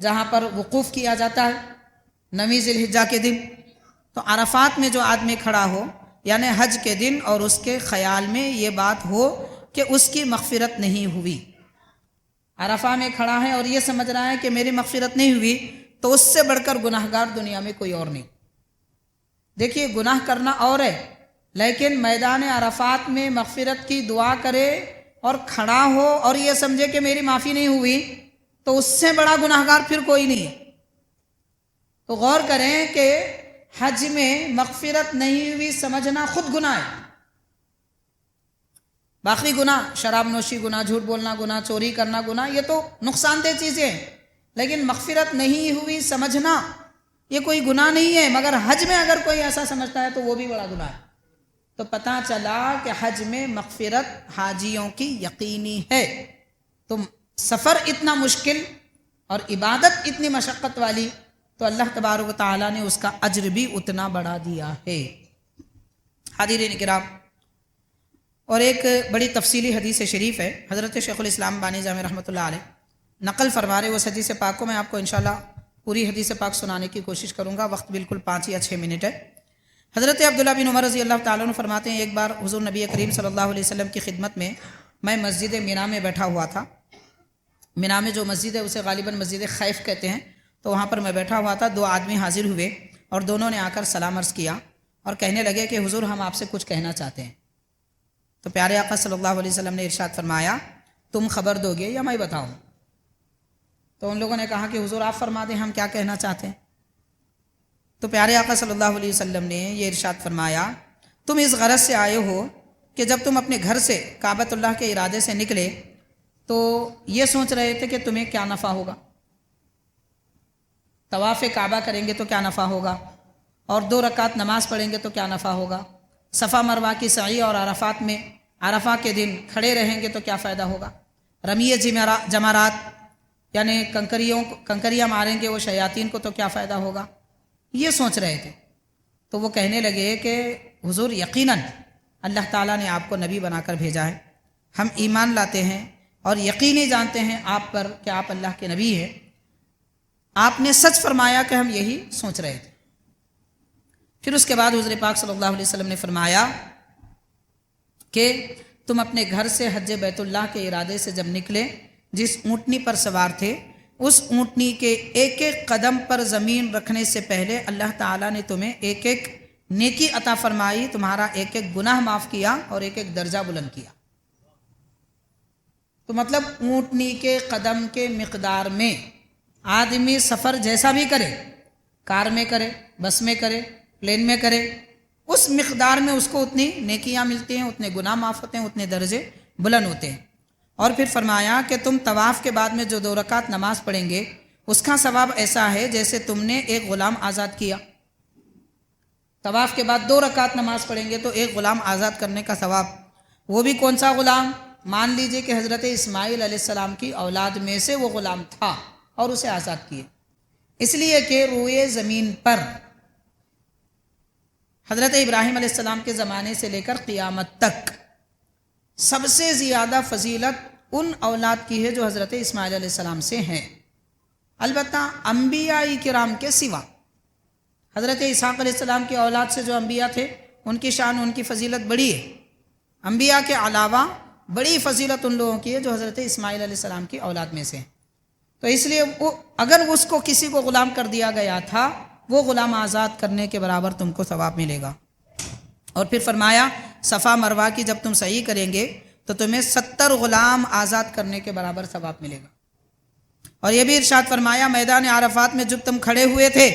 جہاں پر وقوف کیا جاتا ہے 9 ذی الحجہ کے دن۔ تو عرفات میں جو آدمی کھڑا ہو، یعنی حج کے دن، اور اس کے خیال میں یہ بات ہو کہ اس کی مغفرت نہیں ہوئی، عرفہ میں کھڑا ہے اور یہ سمجھ رہا ہے کہ میری مغفرت نہیں ہوئی، تو اس سے بڑھ کر گناہگار دنیا میں کوئی اور نہیں۔ دیکھیے گناہ کرنا اور ہے، لیکن میدان عرفات میں مغفرت کی دعا کرے اور کھڑا ہو اور یہ سمجھے کہ میری معافی نہیں ہوئی، تو اس سے بڑا گناہگار پھر کوئی نہیں ہے۔ تو غور کریں کہ حج میں مغفرت نہیں ہوئی سمجھنا خود گناہ ہے۔ باقی گناہ، شراب نوشی گناہ، جھوٹ بولنا گناہ، چوری کرنا گناہ، یہ تو نقصان دہ چیزیں ہیں، لیکن مغفرت نہیں ہوئی سمجھنا یہ کوئی گناہ نہیں ہے، مگر حج میں اگر کوئی ایسا سمجھتا ہے تو وہ بھی بڑا گناہ ہے۔ تو پتہ چلا کہ حج میں مغفرت حاجیوں کی یقینی ہے۔ تو سفر اتنا مشکل اور عبادت اتنی مشقت والی، تو اللہ تبارک و تعالیٰ نے اس کا اجر بھی اتنا بڑھا دیا ہے۔ حاضرین کرام، اور ایک بڑی تفصیلی حدیث شریف ہے، حضرت شیخ الاسلام بانی جامع رحمۃ اللہ علیہ نقل فرما رہے اس حدیث پاک کو میں آپ کو انشاءاللہ پوری حدیث پاک سنانے کی کوشش کروں گا، وقت بالکل 5 یا 6 منٹ ہے۔ حضرت عبداللہ بن عمر رضی اللہ تعالیٰ عنہ فرماتے ہیں، ایک بار حضور نبی کریم صلی اللہ علیہ وسلم کی خدمت میں مسجد مینا میں بیٹھا ہوا تھا۔ مینا میں جو مسجد ہے اسے غالباً مسجد خیف کہتے ہیں، تو وہاں پر میں بیٹھا ہوا تھا، 2 آدمی حاضر ہوئے اور دونوں نے آ کر سلام عرض کیا اور کہنے لگے کہ حضور ہم آپ سے کچھ کہنا چاہتے ہیں۔ تو پیارے آقا صلی اللہ علیہ وسلم نے ارشاد فرمایا، تم خبر دو گے یا میں بتاؤں؟ تو ان لوگوں نے کہا کہ حضور آپ فرما دیں، ہم کیا کہنا چاہتے ہیں؟ تو پیارے آقا صلی اللہ علیہ وسلم نے یہ ارشاد فرمایا، تم اس غرض سے آئے ہو کہ جب تم اپنے گھر سے کعبۃ اللہ کے ارادے سے نکلے تو یہ سوچ رہے تھے کہ تمہیں کیا نفع ہوگا، طواف کعبہ کریں گے تو کیا نفع ہوگا، اور 2 رکعت نماز پڑھیں گے تو کیا نفع ہوگا، صفا مروہ کی سعی اور عرفات میں عرفہ کے دن کھڑے رہیں گے تو کیا فائدہ ہوگا، رمی جمرات یعنی کنکریاں ماریں گے وہ شیاطین کو تو کیا فائدہ ہوگا، یہ سوچ رہے تھے۔ تو وہ کہنے لگے کہ حضور یقیناً اللہ تعالیٰ نے آپ کو نبی بنا کر بھیجا ہے، ہم ایمان لاتے ہیں اور یقینی جانتے ہیں آپ پر کہ آپ اللہ کے نبی ہیں، آپ نے سچ فرمایا کہ ہم یہی سوچ رہے تھے۔ پھر اس کے بعد حضور پاک صلی اللہ علیہ وسلم نے فرمایا کہ تم اپنے گھر سے حج بیت اللہ کے ارادے سے جب نکلے، جس اونٹنی پر سوار تھے اس اونٹنی کے ایک ایک قدم پر زمین رکھنے سے پہلے اللہ تعالیٰ نے تمہیں ایک ایک نیکی عطا فرمائی، تمہارا ایک ایک گناہ معاف کیا اور ایک ایک درجہ بلند کیا۔ تو مطلب اونٹنی کے قدم کے مقدار میں آدمی سفر جیسا بھی کرے، کار میں کرے، بس میں کرے، پلین میں کرے، اس مقدار میں اس کو اتنی نیکیاں ملتی ہیں، اتنے گناہ معاف ہوتے ہیں، اتنے درجے بلند ہوتے ہیں۔ اور پھر فرمایا کہ تم طواف کے بعد میں جو 2 رکعت نماز پڑھیں گے اس کا ثواب ایسا ہے جیسے تم نے ایک غلام آزاد کیا۔ طواف کے بعد 2 رکعت نماز پڑھیں گے تو ایک غلام آزاد کرنے کا ثواب، وہ بھی کون سا غلام؟ مان لیجئے کہ حضرت اسماعیل علیہ السلام کی اولاد میں سے وہ غلام تھا اور اسے آزاد کیے، اس لیے کہ روئے زمین پر حضرت ابراہیم علیہ السلام کے زمانے سے لے کر قیامت تک سب سے زیادہ فضیلت ان اولاد کی ہے جو حضرت اسماعیل علیہ السلام سے ہیں، البتہ انبیاء کرام کے سوا۔ حضرت اسحاق علیہ السلام کی اولاد سے جو انبیاء تھے ان کی شان، ان کی فضیلت بڑی ہے. انبیاء کے علاوہ بڑی فضیلت ان لوگوں کی ہے جو حضرت اسماعیل علیہ السلام کی اولاد میں سے ہیں. تو اس لیے اگر اس کو کسی کو غلام کر دیا گیا تھا، وہ غلام آزاد کرنے کے برابر تم کو ثواب ملے گا. اور پھر فرمایا صفا مروہ کی جب تم صحیح کریں گے تو تمہیں 70 غلام آزاد کرنے کے برابر ثواب ملے گا. اور یہ بھی ارشاد فرمایا میدان عرفات میں جب تم کھڑے ہوئے تھے،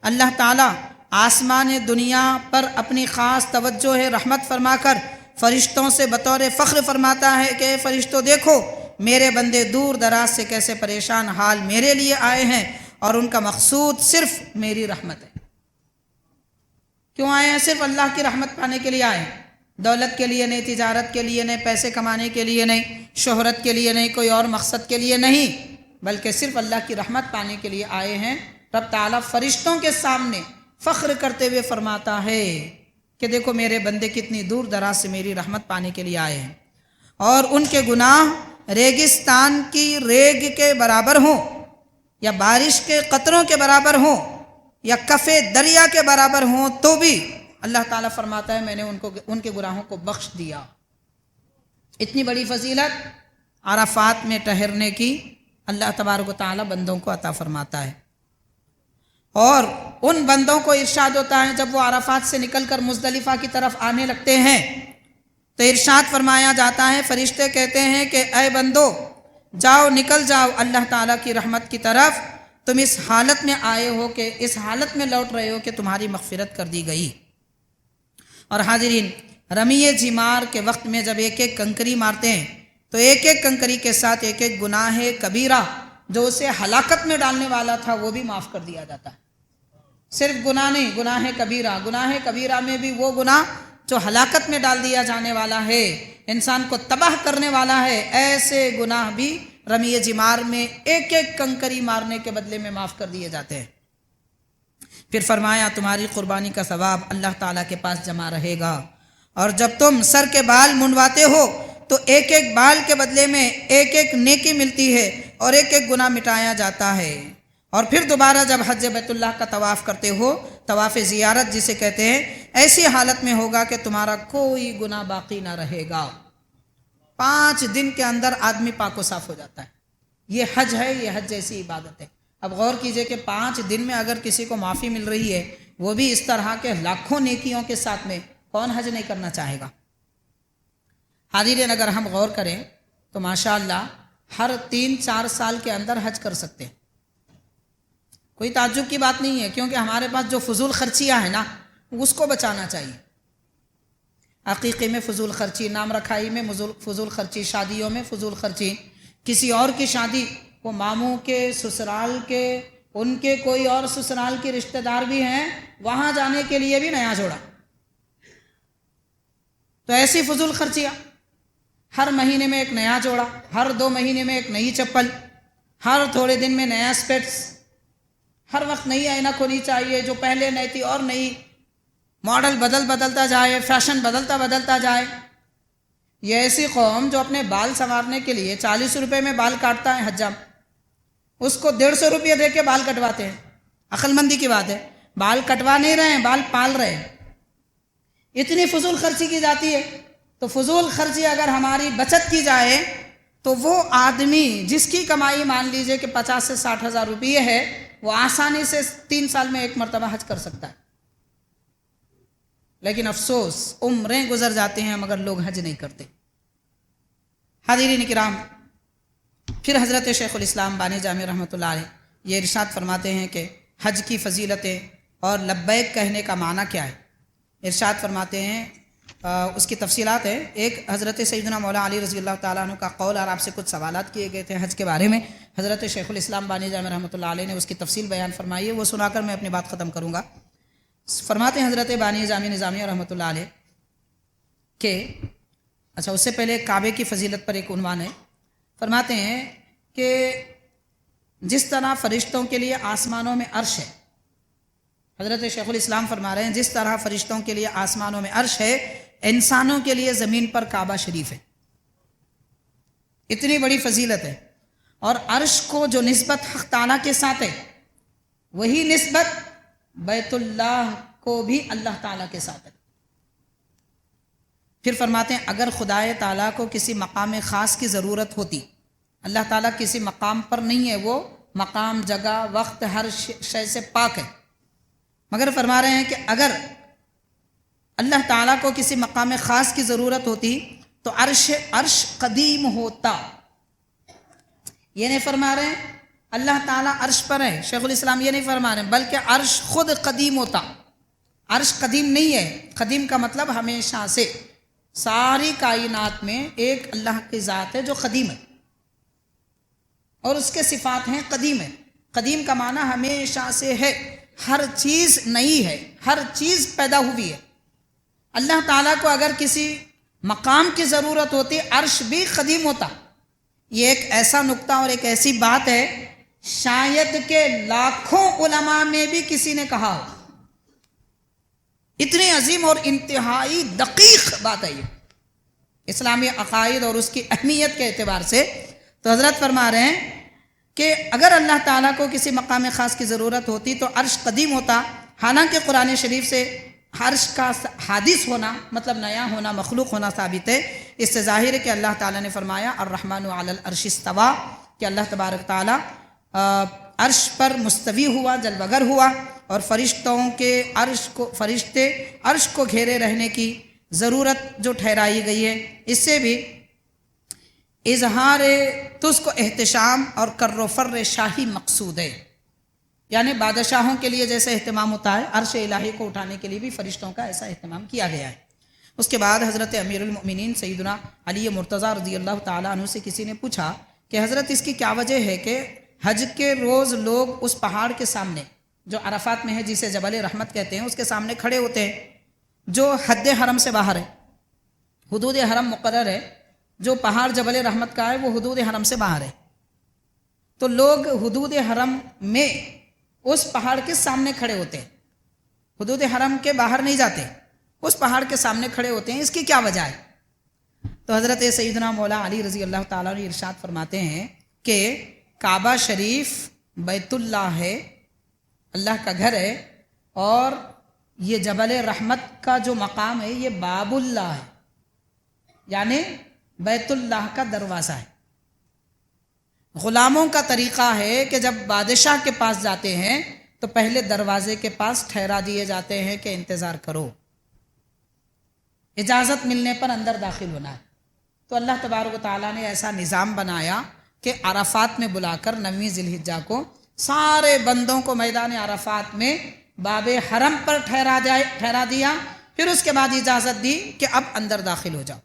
اللہ تعالیٰ آسمان دنیا پر اپنی خاص توجہ رحمت فرما کر فرشتوں سے بطور فخر فرماتا ہے کہ اے فرشتوں دیکھو میرے بندے دور دراز سے کیسے پریشان حال میرے لیے آئے ہیں، اور ان کا مقصود صرف میری رحمت ہے. کیوں آئے ہیں؟ صرف اللہ کی رحمت پانے کے لیے آئے ہیں. دولت کے لیے نہیں، تجارت کے لیے نہیں، پیسے کمانے کے لیے نہیں، شہرت کے لیے نہیں، کوئی اور مقصد کے لیے نہیں، بلکہ صرف اللہ کی رحمت پانے کے لیے آئے ہیں. رب تعالیٰ فرشتوں کے سامنے فخر کرتے ہوئے فرماتا ہے کہ دیکھو میرے بندے کتنی دور دراز سے میری رحمت پانے کے لیے آئے ہیں، اور ان کے گناہ ریگستان کی ریگ کے برابر ہوں، یا بارش کے قطروں کے برابر ہوں، یا کفے دریا کے برابر ہوں، تو بھی اللہ تعالیٰ فرماتا ہے میں نے ان کے گناہوں کو بخش دیا. اتنی بڑی فضیلت عرفات میں ٹہرنے کی اللہ تبارک و تعالیٰ بندوں کو عطا فرماتا ہے. اور ان بندوں کو ارشاد ہوتا ہے جب وہ عرفات سے نکل کر مزدلفہ کی طرف آنے لگتے ہیں تو ارشاد فرمایا جاتا ہے، فرشتے کہتے ہیں کہ اے بندو جاؤ، نکل جاؤ اللہ تعالیٰ کی رحمت کی طرف. تم اس حالت میں آئے ہو کہ اس حالت میں لوٹ رہے ہو کہ تمہاری مغفرت کر دی گئی. اور حاضرین، رمی جمار کے وقت میں جب ایک ایک کنکری مارتے ہیں تو ایک ایک کنکری کے ساتھ ایک ایک گناہ کبیرہ جو اسے ہلاکت میں ڈالنے والا تھا وہ بھی معاف کر دیا جاتا ہے. صرف گناہ نہیں، گناہ کبیرہ میں بھی وہ گناہ جو ہلاکت میں ڈال دیا جانے والا ہے، انسان کو تباہ کرنے والا ہے، ایسے گناہ بھی رمی جمار میں ایک ایک کنکری مارنے کے بدلے میں معاف کر دیے جاتے ہیں. پھر فرمایا تمہاری قربانی کا ثواب اللہ تعالیٰ کے پاس جمع رہے گا، اور جب تم سر کے بال منڈواتے ہو تو ایک ایک بال کے بدلے میں ایک ایک نیکی ملتی ہے اور ایک ایک گناہ مٹایا جاتا ہے. اور پھر دوبارہ جب حج بیت اللہ کا طواف کرتے ہو، طواف زیارت جسے کہتے ہیں، ایسی حالت میں ہوگا کہ تمہارا کوئی گناہ باقی نہ رہے گا. 5 دن کے اندر آدمی پاک و صاف ہو جاتا ہے. یہ حج ہے، یہ حج جیسی عبادت ہے. اب غور کیجئے کہ 5 دن میں اگر کسی کو معافی مل رہی ہے، وہ بھی اس طرح کے لاکھوں نیکیوں کے ساتھ میں، کون حج نہیں کرنا چاہے گا؟ حاضرین، اگر ہم غور کریں تو ماشاءاللہ ہر 3-4 سال کے اندر حج کر سکتے ہیں. کوئی تعجب کی بات نہیں ہے، کیونکہ ہمارے پاس جو فضول خرچیاں ہیں نا، اس کو بچانا چاہیے. عقیقے میں فضول خرچی، نام رکھائی میں فضول خرچی، شادیوں میں فضول خرچی، کسی اور کی شادی، وہ ماموں کے سسرال کے، ان کے کوئی اور سسرال کے رشتہ دار بھی ہیں، وہاں جانے کے لیے بھی نیا جوڑا. تو ایسی فضول خرچیاں، ہر مہینے میں ایک نیا جوڑا، ہر 2 مہینے میں ایک نئی چپل، ہر تھوڑے دن میں نیا اسپیٹس، ہر وقت نئی اینک ہونی چاہیے، جو پہلے نہیں تھی اور نئی، ماڈل بدلتا جائے، فیشن بدلتا جائے. یہ ایسی قوم جو اپنے بال سنوارنے کے لیے 40 روپے میں بال کاٹتا ہے حجام، اس کو 150 روپے دے کے بال کٹواتے ہیں. عقل مندی کی بات ہے، بال کٹوا نہیں رہے ہیں، بال پال رہے ہیں. اتنی فضول خرچی کی جاتی ہے. تو فضول خرچی اگر ہماری بچت کی جائے تو وہ آدمی جس کی کمائی مان لیجئے کہ 50 سے 60 ہزار روپیے ہے، وہ آسانی سے 3 سال میں ایک مرتبہ حج کر سکتا ہے. لیکن افسوس، عمریں گزر جاتے ہیں مگر لوگ حج نہیں کرتے. حاضرین کرام، پھر حضرت شیخ الاسلام بانی جامع رحمۃ اللہ علیہ یہ ارشاد فرماتے ہیں کہ حج کی فضیلتیں اور لبیک کہنے کا معنی کیا ہے. ارشاد فرماتے ہیں، اس کی تفصیلات ہیں. ایک حضرت سیدنا مولا علی رضی اللہ تعالیٰ عنہ کا قول، اور آپ سے کچھ سوالات کیے گئے تھے حج کے بارے میں. حضرت شیخ الاسلام بانی جامع رحمۃ اللہ علیہ نے اس کی تفصیل بیان فرمائی ہے، وہ سنا کر میں اپنی بات ختم کروں گا. فرماتے ہیں حضرت بانی جامع نظامیہ رحمۃ اللہ علیہ کہ اچھا، اس سے پہلے کعبے کی فضیلت پر ایک عنوان ہے. فرماتے ہیں کہ جس طرح فرشتوں کے لیے آسمانوں میں عرش ہے، حضرت شیخ الاسلام فرما رہے ہیں جس طرح فرشتوں کے لیے آسمانوں میں عرش ہے، انسانوں کے لیے زمین پر کعبہ شریف ہے. اتنی بڑی فضیلت ہے. اور عرش کو جو نسبت حق تعالیٰ کے ساتھ ہے، وہی نسبت بیت اللہ کو بھی اللہ تعالیٰ کے ساتھ ہے۔ پھر فرماتے ہیں اگر خدا تعالیٰ کو کسی مقام خاص کی ضرورت ہوتی، اللہ تعالیٰ کسی مقام پر نہیں ہے، وہ مقام، جگہ، وقت، ہر شے سے پاک ہے، مگر فرما رہے ہیں کہ اگر اللہ تعالیٰ کو کسی مقام خاص کی ضرورت ہوتی تو عرش قدیم ہوتا۔ یہ نہیں فرما رہے ہیں اللہ تعالیٰ عرش پر ہے، شیخ الاسلام یہ نہیں فرما رہے ہیں، بلکہ عرش خود قدیم ہوتا۔ عرش قدیم نہیں ہے، قدیم کا مطلب ہمیشہ سے، ساری کائنات میں ایک اللہ کی ذات ہے جو قدیم ہے اور اس کے صفات ہیں قدیم ہے۔ قدیم کا معنی ہمیشہ سے ہے، ہر چیز نئی ہے، ہر چیز پیدا ہوئی ہے۔ اللہ تعالیٰ کو اگر کسی مقام کی ضرورت ہوتی، عرش بھی قدیم ہوتا۔ یہ ایک ایسا نقطہ اور ایک ایسی بات ہے شاید کہ لاکھوں علماء میں بھی کسی نے کہا ہو، اتنی عظیم اور انتہائی دقیق بات ہے یہ اسلامی عقائد اور اس کی اہمیت کے اعتبار سے۔ تو حضرت فرما رہے ہیں کہ اگر اللہ تعالیٰ کو کسی مقام خاص کی ضرورت ہوتی تو عرش قدیم ہوتا، حالانکہ قرآن شریف سے عرش کا حادث ہونا مطلب نیا ہونا، مخلوق ہونا ثابت ہے۔ اس سے ظاہر ہے کہ اللہ تعالیٰ نے فرمایا الرحمن علی العرش استویٰ، کہ اللہ تبارک تعالیٰ عرش پر مستوی ہوا، جلوگر ہوا، اور فرشتے عرش کو گھیرے رہنے کی ضرورت جو ٹھہرائی گئی ہے، اس سے بھی اظہار تس کو احتشام اور کر و فر شاہی مقصود ہے، یعنی بادشاہوں کے لیے جیسے اہتمام ہوتا ہے، عرش الہی کو اٹھانے کے لیے بھی فرشتوں کا ایسا اہتمام کیا گیا ہے۔ اس کے بعد حضرت امیر المؤمنین سیدنا علی مرتضیٰ رضی اللہ تعالیٰ عنہ سے کسی نے پوچھا کہ حضرت اس کی کیا وجہ ہے کہ حج کے روز لوگ اس پہاڑ کے سامنے جو عرفات میں ہے، جسے جبل رحمت کہتے ہیں، اس کے سامنے کھڑے ہوتے ہیں جو حد حرم سے باہر ہے، حدود حرم مقرر ہے، جو پہاڑ جبل رحمت کا ہے وہ حدود حرم سے باہر ہے، تو لوگ حدود حرم میں اس پہاڑ کے سامنے کھڑے ہوتے ہیں، حدود حرم کے باہر نہیں جاتے، اس پہاڑ کے سامنے کھڑے ہوتے ہیں، اس کی کیا وجہ ہے؟ تو حضرت سیدنا مولا علی رضی اللہ تعالیٰ عنہ ارشاد فرماتے ہیں کہ کعبہ شریف بیت اللہ ہے، اللہ کا گھر ہے، اور یہ جبل رحمت کا جو مقام ہے یہ باب اللہ ہے، یعنی بیت اللہ کا دروازہ ہے۔ غلاموں کا طریقہ ہے کہ جب بادشاہ کے پاس جاتے ہیں تو پہلے دروازے کے پاس ٹھہرا دیے جاتے ہیں کہ انتظار کرو، اجازت ملنے پر اندر داخل ہونا ہے۔ تو اللہ تبارک و تعالیٰ نے ایسا نظام بنایا کہ عرفات میں بلا کر 9ویں ذی الحجہ کو سارے بندوں کو میدان عرفات میں باب حرم پر ٹھہرا دیا، پھر اس کے بعد اجازت دی کہ اب اندر داخل ہو جاؤ۔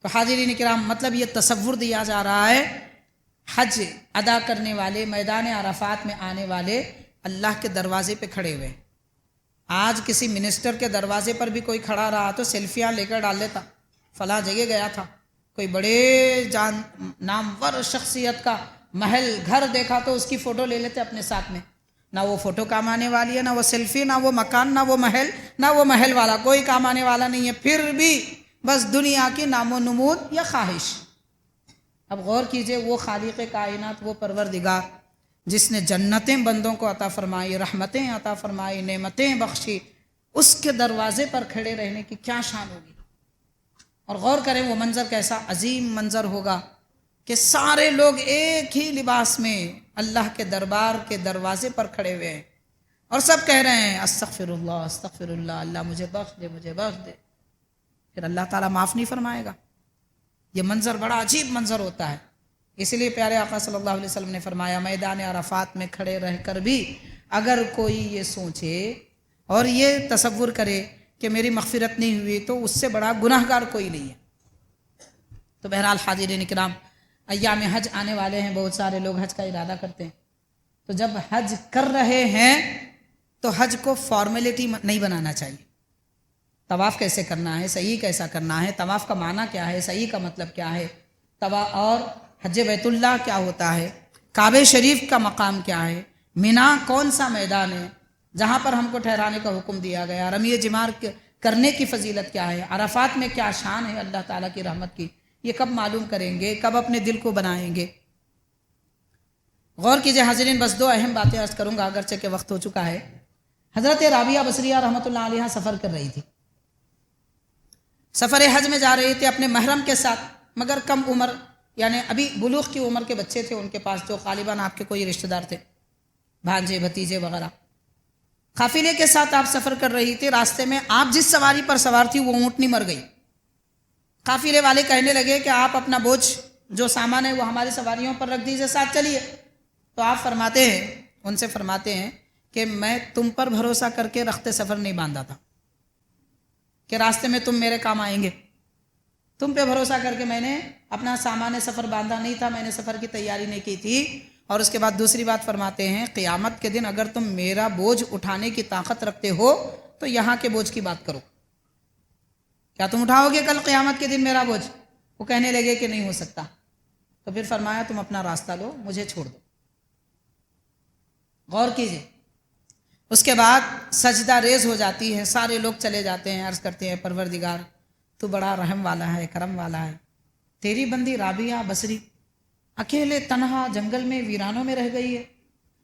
تو حاضرین کرام، مطلب یہ تصور دیا جا رہا ہے حج ادا کرنے والے میدان عرفات میں آنے والے اللہ کے دروازے پہ کھڑے ہوئے۔ آج کسی منسٹر کے دروازے پر بھی کوئی کھڑا رہا تو سیلفیاں لے کر ڈال دیتا، فلاں جگہ گیا تھا، کوئی بڑے نامور شخصیت کا محل گھر دیکھا تو اس کی فوٹو لے لیتے اپنے ساتھ میں۔ نہ وہ فوٹو کام آنے والی ہے، نہ وہ سیلفی، نہ وہ مکان، نہ وہ محل، نہ وہ محل والا کوئی کام آنے والا نہیں ہے، پھر بھی بس دنیا کی نام و نمود یا خواہش۔ اب غور کیجئے، وہ خالق کائنات، وہ پروردگار جس نے جنتیں بندوں کو عطا فرمائی، رحمتیں عطا فرمائی، نعمتیں بخشی، اس کے دروازے پر کھڑے رہنے کی کیا شان ہوگی۔ اور غور کریں وہ منظر کیسا عظیم منظر ہوگا کہ سارے لوگ ایک ہی لباس میں اللہ کے دربار کے دروازے پر کھڑے ہوئے ہیں اور سب کہہ رہے ہیں استغفر اللہ استغفر اللہ، اللہ مجھے بخش دے، مجھے بخش دے۔ پھر اللہ تعالیٰ معاف نہیں فرمائے گا؟ یہ منظر بڑا عجیب منظر ہوتا ہے۔ اس لیے پیارے آقا صلی اللہ علیہ وسلم نے فرمایا میدان عرفات میں کھڑے رہ کر بھی اگر کوئی یہ سوچے اور یہ تصور کرے کہ میری مغفرت نہیں ہوئی تو اس سے بڑا گناہگار کوئی نہیں ہے۔ تو بہرحال حاضرین کرام، ایام حج آنے والے ہیں، بہت سارے لوگ حج کا ارادہ کرتے ہیں، تو جب حج کر رہے ہیں تو حج کو فارمیلٹی نہیں بنانا چاہیے۔ طواف کیسے کرنا ہے، صحیح کیسا کرنا ہے، طواف کا معنی کیا ہے، صحیح کا مطلب کیا ہے، اور حج بیت اللہ کیا ہوتا ہے، کعبہ شریف کا مقام کیا ہے، مینا کون سا میدان ہے جہاں پر ہم کو ٹھہرانے کا حکم دیا گیا، رمی جمار کرنے کی فضیلت کیا ہے، عرفات میں کیا شان ہے اللہ تعالیٰ کی رحمت کی، یہ کب معلوم کریں گے، کب اپنے دل کو بنائیں گے۔ غور کیجئے حاضرین، بس 2 اہم باتیں عرض کروں گا اگرچہ کہ وقت ہو چکا ہے۔ حضرت رابعہ بصریہ رحمۃ اللہ علیہ سفر کر رہی تھی، سفر حج میں جا رہی تھی اپنے محرم کے ساتھ، مگر کم عمر یعنی ابھی بلوغ کی عمر کے بچے تھے ان کے پاس، جو غالباً آپ کے کوئی رشتہ دار تھے، بھانجے بھتیجے وغیرہ۔ قافلے کے ساتھ آپ سفر کر رہی تھی، راستے میں آپ جس سواری پر سوار تھی وہ اونٹنی مر گئی۔ قافلے والے کہنے لگے کہ آپ اپنا بوجھ جو سامان ہے وہ ہماری سواریوں پر رکھ دیجیے، ساتھ چلیے۔ تو آپ فرماتے ہیں، ان سے فرماتے ہیں کہ میں تم پر بھروسہ کر کے رخت سفر نہیں باندھا تھا کہ راستے میں تم میرے کام آئیں گے، تم پہ بھروسہ کر کے میں نے اپنا سامان سفر باندھا نہیں تھا، میں نے سفر کی تیاری نہیں کی تھی۔ اور اس کے بعد دوسری بات فرماتے ہیں، قیامت کے دن اگر تم میرا بوجھ اٹھانے کی طاقت رکھتے ہو تو یہاں کے بوجھ کی بات کرو، کیا تم اٹھاؤ گے کل قیامت کے دن میرا بوجھ؟ وہ کہنے لگے کہ نہیں ہو سکتا۔ تو پھر فرمایا تم اپنا راستہ لو، مجھے چھوڑ دو۔ غور کیجئے، اس کے بعد سجدہ ریز ہو جاتی ہے، سارے لوگ چلے جاتے ہیں، عرض کرتے ہیں پروردگار تو بڑا رحم والا ہے، کرم والا ہے، تیری بندی رابعہ بصری اکیلے تنہا جنگل میں ویرانوں میں رہ گئی ہے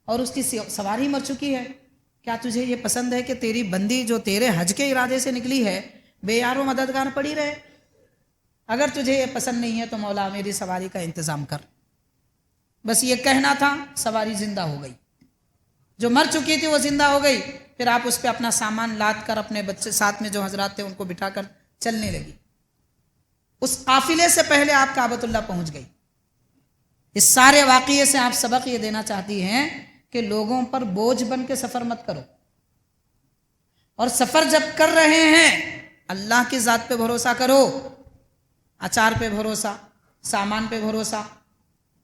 اور اس کی سواری مر چکی ہے، کیا تجھے یہ پسند ہے کہ تیری بندی جو تیرے حج کے ارادے سے نکلی ہے بے یار و مددگار پڑی رہے؟ اگر تجھے یہ پسند نہیں ہے تو مولا میری سواری کا انتظام کر۔ بس یہ کہنا تھا، سواری زندہ ہو گئی، جو مر چکی تھی وہ زندہ ہو گئی۔ پھر آپ اس پہ اپنا سامان لاد کر اپنے بچے ساتھ میں جو حضرات تھے ان کو بٹھا کر چلنے لگی۔ اس قافلے سے پہلے آپ کعبۃ اللہ پہنچ گئی۔ اس سارے واقعے سے آپ سبق یہ دینا چاہتی ہیں کہ لوگوں پر بوجھ بن کے سفر مت کرو، اور سفر جب کر رہے ہیں اللہ کی ذات پہ بھروسہ کرو، اچار پہ بھروسہ، سامان پہ بھروسہ،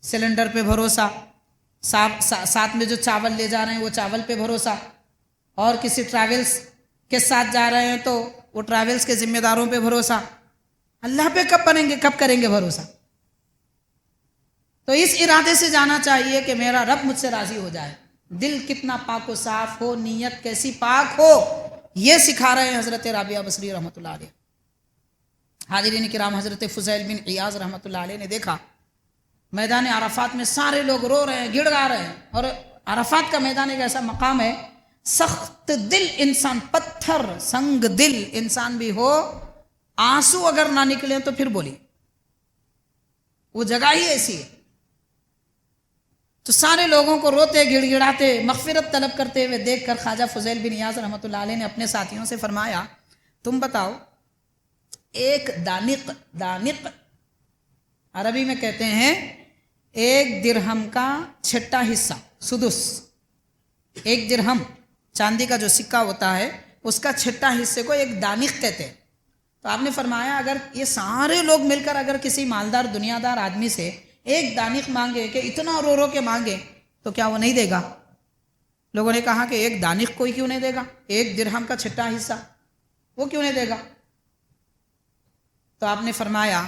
سلنڈر پہ بھروسہ، ساتھ میں جو چاول لے جا رہے ہیں وہ چاول پہ بھروسہ، اور کسی ٹریولز کے ساتھ جا رہے ہیں تو وہ ٹریولز کے ذمہ داروں پہ بھروسہ۔ اللہ پہ کب کریں گے بھروسہ؟ تو اس ارادے سے جانا چاہیے کہ میرا رب مجھ سے راضی ہو جائے، دل کتنا پاک و صاف ہو، نیت کیسی پاک ہو، یہ سکھا رہے ہیں حضرت رابعہ بصری رحمۃ اللہ علیہ۔ حاضرین کرام، حضرت فضیل بن عیاض رحمۃ اللہ علیہ نے دیکھا میدان عرفات میں سارے لوگ رو رہے ہیں، گڑ گا رہے ہیں، اور عرفات کا میدان ایک ایسا مقام ہے، سخت دل انسان، پتھر سنگ دل انسان بھی ہو، آنسو اگر نہ نکلے تو پھر بولی، وہ جگہ ہی ایسی ہے۔ تو سارے لوگوں کو روتے گڑ گڑاتے مغفرت طلب کرتے ہوئے دیکھ کر خواجہ فضیل بن عیاض رحمۃ اللہ علیہ نے اپنے ساتھیوں سے فرمایا، تم بتاؤ، ایک دانق عربی میں کہتے ہیں 1 درہم کا چھٹا حصہ، سدس، 1 درہم چاندی کا جو سکہ ہوتا ہے اس کا چھٹا حصے کو ایک دانق کہتے ہیں۔ تو آپ نے فرمایا اگر یہ سارے لوگ مل کر اگر کسی مالدار دنیا دار آدمی سے 1 دانق مانگے کہ اتنا رو رو کے مانگے تو کیا وہ نہیں دے گا؟ لوگوں نے کہا کہ 1 دانق کوئی کیوں نہیں دے گا، 1 درہم کا چھٹا حصہ وہ کیوں نہیں دے گا؟ تو آپ نے فرمایا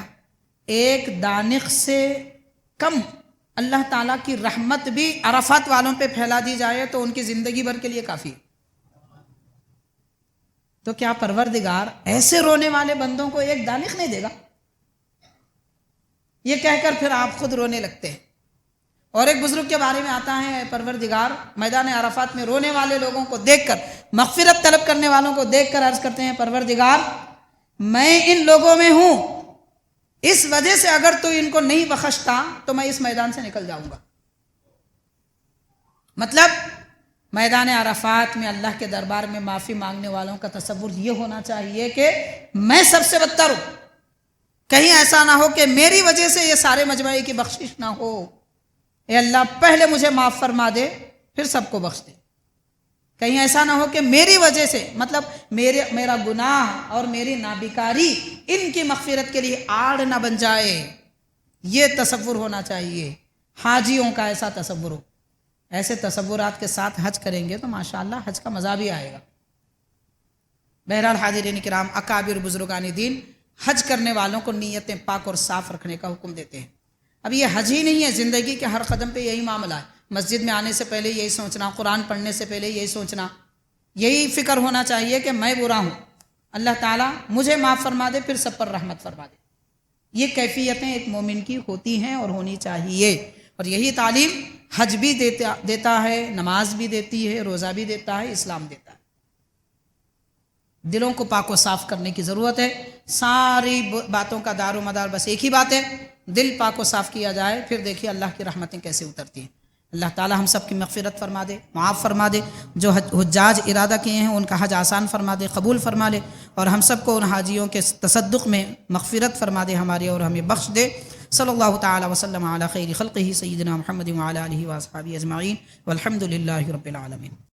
1 دانق سے کم اللہ تعالیٰ کی رحمت بھی عرفات والوں پہ پھیلا دی جائے تو ان کی زندگی بھر کے لیے کافی ہے۔ تو کیا پروردگار ایسے رونے والے بندوں کو 1 دانق نہیں دے گا؟ یہ کہہ کر پھر آپ خود رونے لگتے ہیں۔ اور ایک بزرگ کے بارے میں آتا ہے، پروردگار میدان عرفات میں رونے والے لوگوں کو دیکھ کر، مغفرت طلب کرنے والوں کو دیکھ کر عرض کرتے ہیں، پروردگار میں ان لوگوں میں ہوں، اس وجہ سے اگر تو ان کو نہیں بخشتا تو میں اس میدان سے نکل جاؤں گا۔ مطلب میدان عرفات میں اللہ کے دربار میں معافی مانگنے والوں کا تصور یہ ہونا چاہیے کہ میں سب سے بدتر ہوں، کہیں ایسا نہ ہو کہ میری وجہ سے یہ سارے مجمعے کی بخشش نہ ہو، اے اللہ پہلے مجھے معاف فرما دے پھر سب کو بخش دے۔ کہیں ایسا نہ ہو کہ میری وجہ سے، مطلب میرا گناہ اور میری نابکاری ان کی مغفرت کے لیے آڑ نہ بن جائے، یہ تصور ہونا چاہیے۔ حاجیوں کا ایسا تصور ہو، ایسے تصورات کے ساتھ حج کریں گے تو ماشاءاللہ حج کا مزہ بھی آئے گا۔ بہرحال حاضرین کرام، اکابر بزرگان دین حج کرنے والوں کو نیتیں پاک اور صاف رکھنے کا حکم دیتے ہیں۔ اب یہ حج ہی نہیں ہے، زندگی کے ہر قدم پہ یہی معاملہ ہے۔ مسجد میں آنے سے پہلے یہی سوچنا، قرآن پڑھنے سے پہلے یہی سوچنا، یہی فکر ہونا چاہیے کہ میں برا ہوں، اللہ تعالیٰ مجھے معاف فرما دے پھر سب پر رحمت فرما دے۔ یہ کیفیتیں ایک مومن کی ہوتی ہیں اور ہونی چاہیے، اور یہی تعلیم حج بھی دیتا ہے، نماز بھی دیتی ہے، روزہ بھی دیتا ہے، اسلام دیتا ہے۔ دلوں کو پاک و صاف کرنے کی ضرورت ہے۔ ساری باتوں کا دار و مدار بس ایک ہی بات ہے، دل پاک و صاف کیا جائے، پھر دیکھیے اللہ کی رحمتیں کیسے اترتی ہیں۔ اللہ تعالی ہم سب کی مغفرت فرما دے، معاف فرما دے، جو حجاج ارادہ کیے ہیں ان کا حج آسان فرما دے، قبول فرما لے، اور ہم سب کو ان حاجیوں کے تصدق میں مغفرت فرما دے ہماری، اور ہمیں بخش دے۔ صلی اللہ تعالی وسلم علی خیر خلقہ سیدنا محمد وعلی آلہ واصحابہ اجمعین والحمد للہ رب العالمین۔